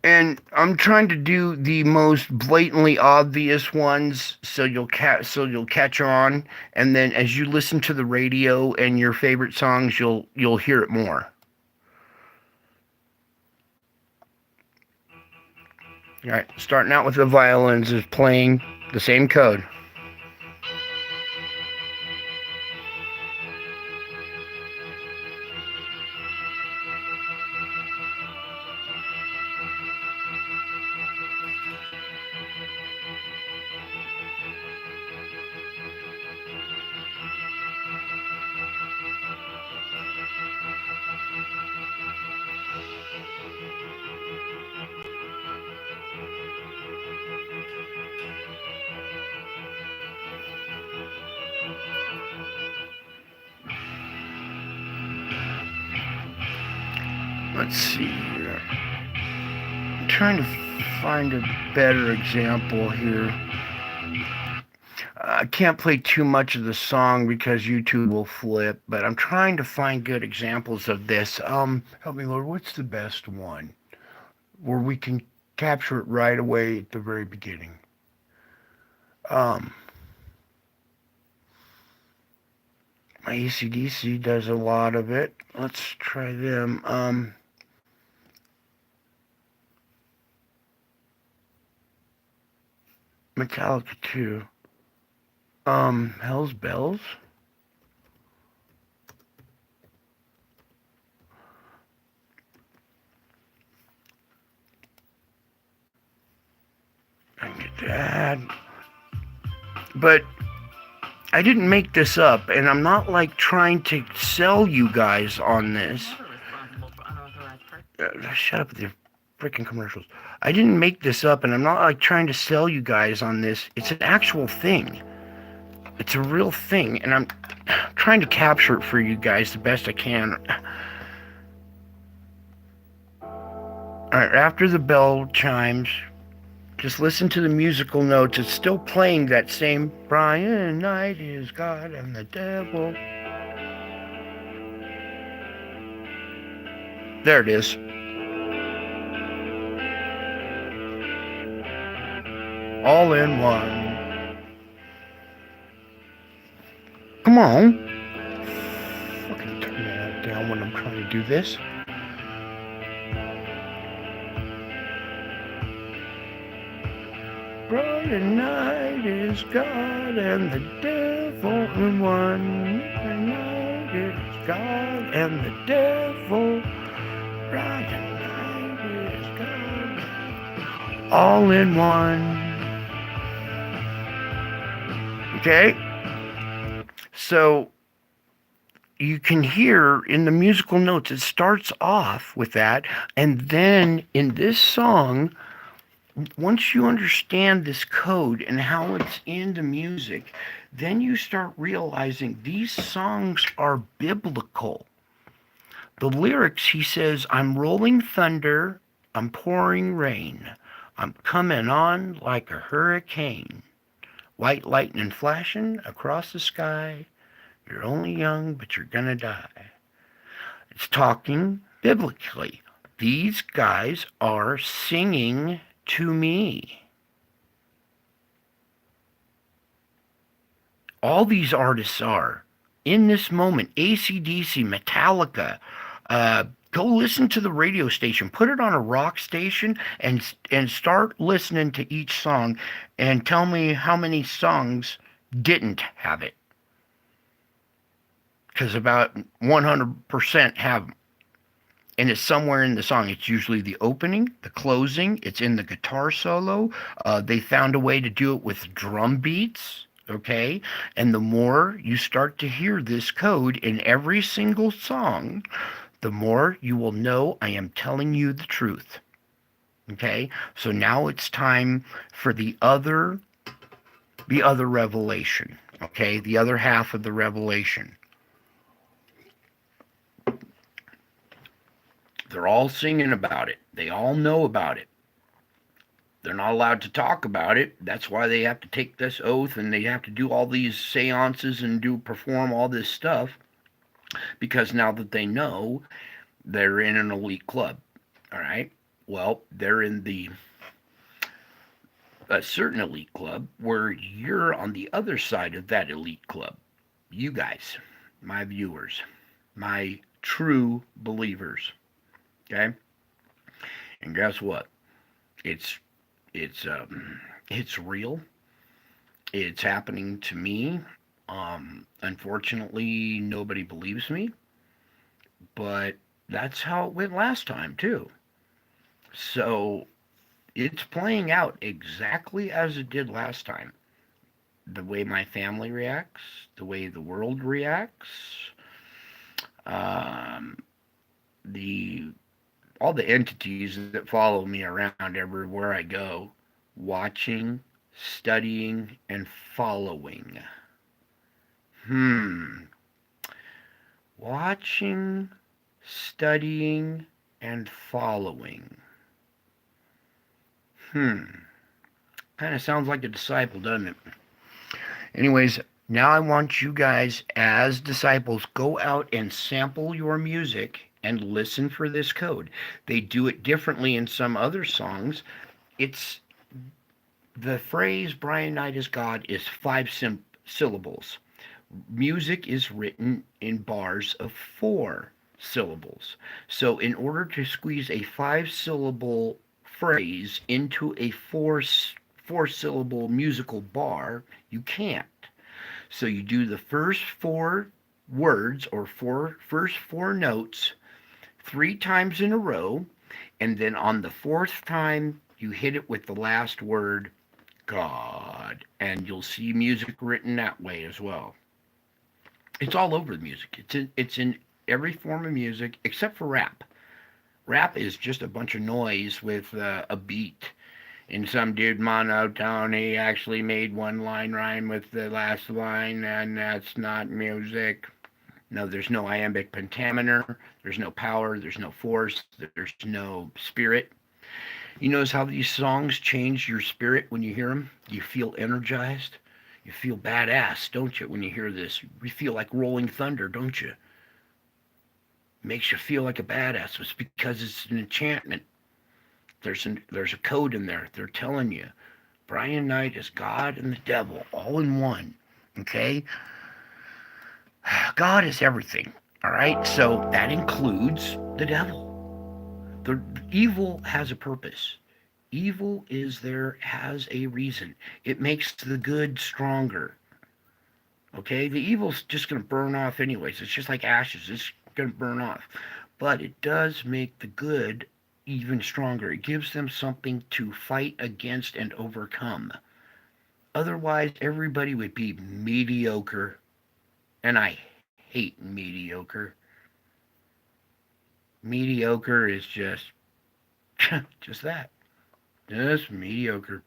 And I'm trying to do the most blatantly obvious ones, so you'll catch on, and then as you listen to the radio and your favorite songs, you'll hear it more. All right, starting out with the violins is playing the same code. Let's see here. I'm trying to find a better example here. I can't play too much of the song because YouTube will flip, but I'm trying to find good examples of this. Help me, Lord, what's the best one where we can capture it right away at the very beginning? My AC/DC does a lot of it. Let's try them. Metallica too. Hell's Bells. I can get that. But I didn't make this up, and I'm not like trying to sell you guys on this. Shut up with your freaking commercials. I didn't make this up, and I'm not like trying to sell you guys on this. It's an actual thing. It's a real thing, and I'm trying to capture it for you guys the best I can. Alright, after the bell chimes, just listen to the musical notes. It's still playing that same Brian Knight is God and the devil. There it is. All in one. Come on. Fucking turn that down when I'm trying to do this. Brian Night is God and the devil in one. Night is God and the devil. Friday night is God. All in one. Okay? So you can hear in the musical notes, it starts off with that. And then in this song, once you understand this code and how it's in the music, then you start realizing these songs are biblical. The lyrics, he says, I'm rolling thunder, I'm pouring rain, I'm coming on like a hurricane, white lightning flashing across the sky, you're only young, but you're gonna die. It's talking biblically. These guys are singing to me. All these artists are. In this moment, AC/DC, Metallica, go listen to the radio station. Put it on a rock station and start listening to each song and tell me how many songs didn't have it. Because about 100% have them. And it's somewhere in the song. It's usually the opening, the closing. It's in the guitar solo. They found a way to do it with drum beats, okay? And the more you start to hear this code in every single song, the more you will know I am telling you the truth, okay? So now it's time for the other revelation, okay? The other half of the revelation. They're all singing about it. They all know about it. They're not allowed to talk about it. That's why they have to take this oath and they have to do all these seances and perform all this stuff. Because now that they know, they're in an elite club. All right? Well, they're in a certain elite club where you're on the other side of that elite club. You guys, my viewers, my true believers. Okay, and guess what? It's real. It's happening to me. Unfortunately, nobody believes me, but that's how it went last time too. So it's playing out exactly as it did last time. The way my family reacts, the way the world reacts, all the entities that follow me around everywhere I go, watching, studying, and following. Watching, studying, and following. Kind of sounds like a disciple, doesn't it? Anyways, now I want you guys, as disciples, go out and sample your music and listen for this code. They do it differently in some other songs. It's the phrase Brian Knight is God is 5 syllables. Music is written in bars of 4 syllables. So in order to squeeze a 5-syllable phrase into a 4-syllable musical bar, you can't. So you do the first 4 words or first 4 notes 3 times in a row, and then on the 4th time you hit it with the last word, God, and you'll see music written that way as well. It's all over the music. It's in every form of music except for rap. Rap is just a bunch of noise with a beat. And some dude monotone, he actually made one line rhyme with the last line, and that's not music. No, there's no iambic pentameter, there's no power, there's no force, there's no spirit. You notice how these songs change your spirit when you hear them? You feel energized. You feel badass, don't you, when you hear this? You feel like rolling thunder, don't you? Makes you feel like a badass. It's because it's an enchantment. There's a code in there. They're telling you. Brian Knight is God and the devil all in one. Okay? God is everything. All right? So that includes the devil. The evil has a purpose. Evil is there has a reason. It makes the good stronger. Okay? The evil's just going to burn off anyways. It's just like ashes. It's going to burn off. But it does make the good even stronger. It gives them something to fight against and overcome. Otherwise, everybody would be mediocre. And I hate mediocre. Mediocre is just just that. Just mediocre.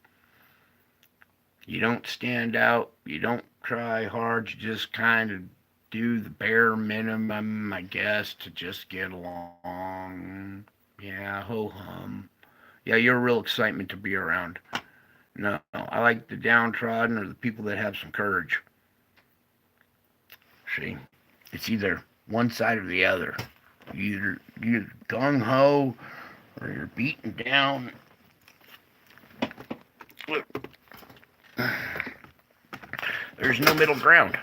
You don't stand out. You don't try hard. You just kind of do the bare minimum, I guess, to just get along. Yeah, ho hum. Yeah, you're a real excitement to be around. No, I like the downtrodden or the people that have some courage. See, it's either one side or the other. You're gung ho or you're beaten down. There's no middle ground.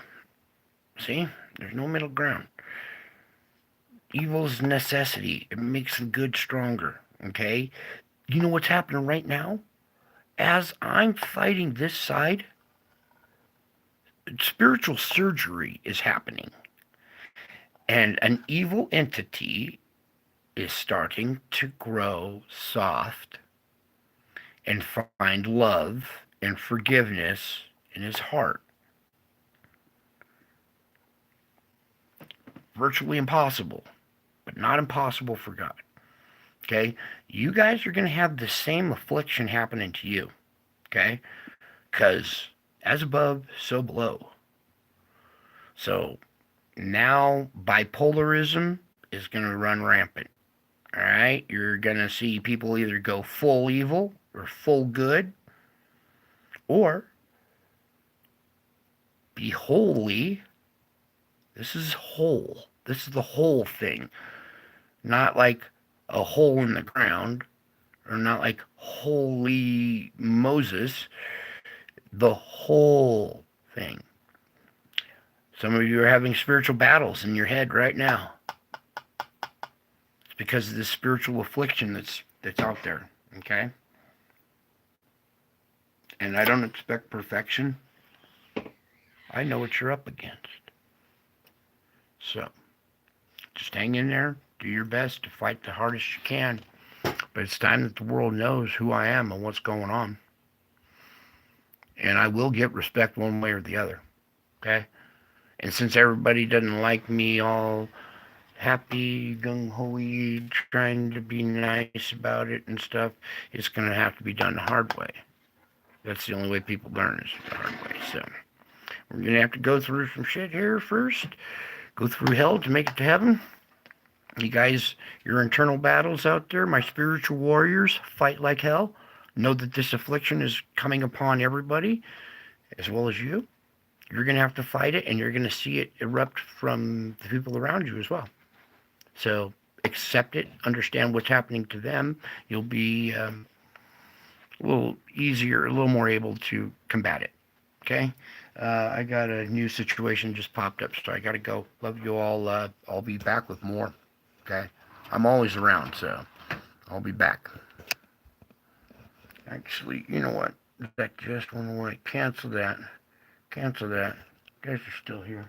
See? There's no middle ground. Evil's necessity. It makes the good stronger. Okay? You know what's happening right now? As I'm fighting this side, spiritual surgery is happening. And an evil entity is starting to grow soft and find love and forgiveness in his heart. Virtually impossible, but not impossible for God. Okay? You guys are going to have the same affliction happening to you. Okay? Because as above, so below. So now bipolarism is going to run rampant. All right? You're going to see people either go full evil or full good, or be wholly. This is whole. This is the whole thing. Not like a hole in the ground, or not like holy Moses. The whole thing. Some of you are having spiritual battles in your head right now. It's because of this spiritual affliction that's out there. Okay? And I don't expect perfection. I know what you're up against. So, just hang in there. Do your best to fight the hardest you can. But it's time that the world knows who I am and what's going on. And I will get respect one way or the other. Okay? And since everybody doesn't like me all happy, gung-ho-y, trying to be nice about it and stuff, it's going to have to be done the hard way. That's the only way people learn, is the hard way. So, we're going to have to go through some shit here first. Go through hell to make it to heaven. You guys, your internal battles out there, my spiritual warriors, fight like hell. Know that this affliction is coming upon everybody, as well as you. You're going to have to fight it, and you're going to see it erupt from the people around you as well. So accept it, understand what's happening to them. You'll be a little easier, a little more able to combat it. Okay? I got a new situation just popped up, so I got to go. Love you all. I'll be back with more. Okay? I'm always around, so I'll be back. Actually, you know what? That just went away. Cancel that. Cancel that. You guys are still here.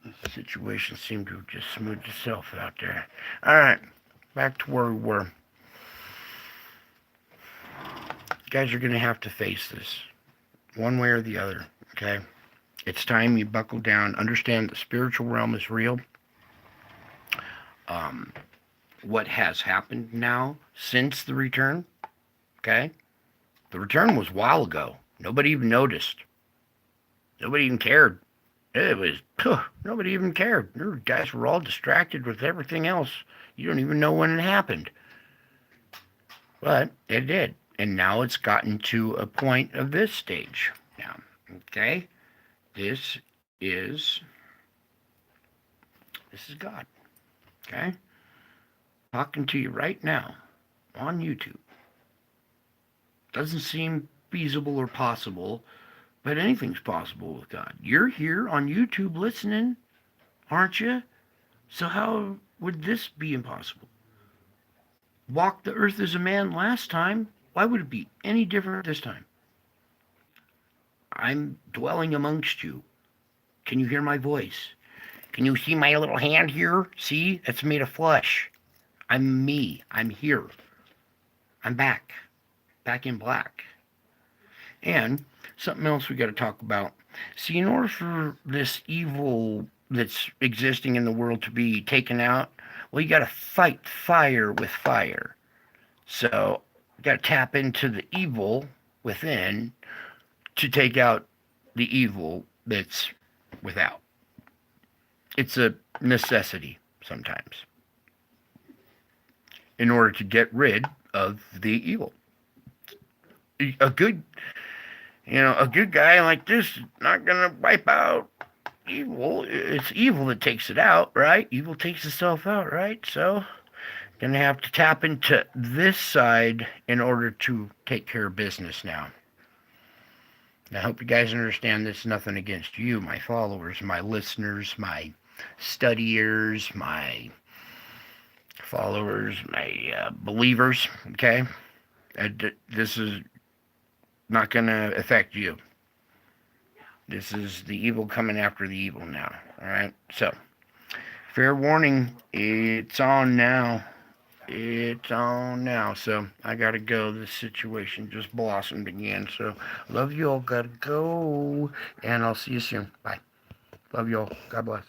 The situation seemed to have just smoothed itself out there. Alright. Back to where we were. You guys are going to have to face this. One way or the other. Okay? It's time you buckle down. Understand the spiritual realm is real. What has happened now since the return? Okay? The return was a while ago. Nobody even noticed. Nobody even cared. It was, nobody even cared. You guys were all distracted with everything else. You don't even know when it happened. But it did. And now it's gotten to a point of this stage. Now, okay? This is God. Okay? Talking to you right now on YouTube. Doesn't seem feasible or possible, but anything's possible with God. You're here on YouTube listening, aren't you? So how would this be impossible? walked the earth as a man last time. Why would it be any different this time? I'm dwelling amongst you. Can you hear my voice? Can you see my little hand here? See? It's made of flesh. I'm me. I'm here. I'm back. Back in black. And something else we got to talk about. See, in order for this evil that's existing in the world to be taken out, well, you got to fight fire with fire. So, you got to tap into the evil within to take out the evil that's without. It's a necessity sometimes in order to get rid of the evil. A good guy like this is not gonna wipe out evil. It's evil that takes it out, right? Evil takes itself out, right? So, gonna have to tap into this side in order to take care of business now. I hope you guys understand this is nothing against you, my followers, my listeners, my studiers, my followers, my believers, okay? This is not going to affect you. This is the evil coming after the evil now, all right? So, fair warning, it's on now. It's on now. So, I got to go. This situation just blossomed again. So, love you all. Got to go. And I'll see you soon. Bye. Love you all. God bless.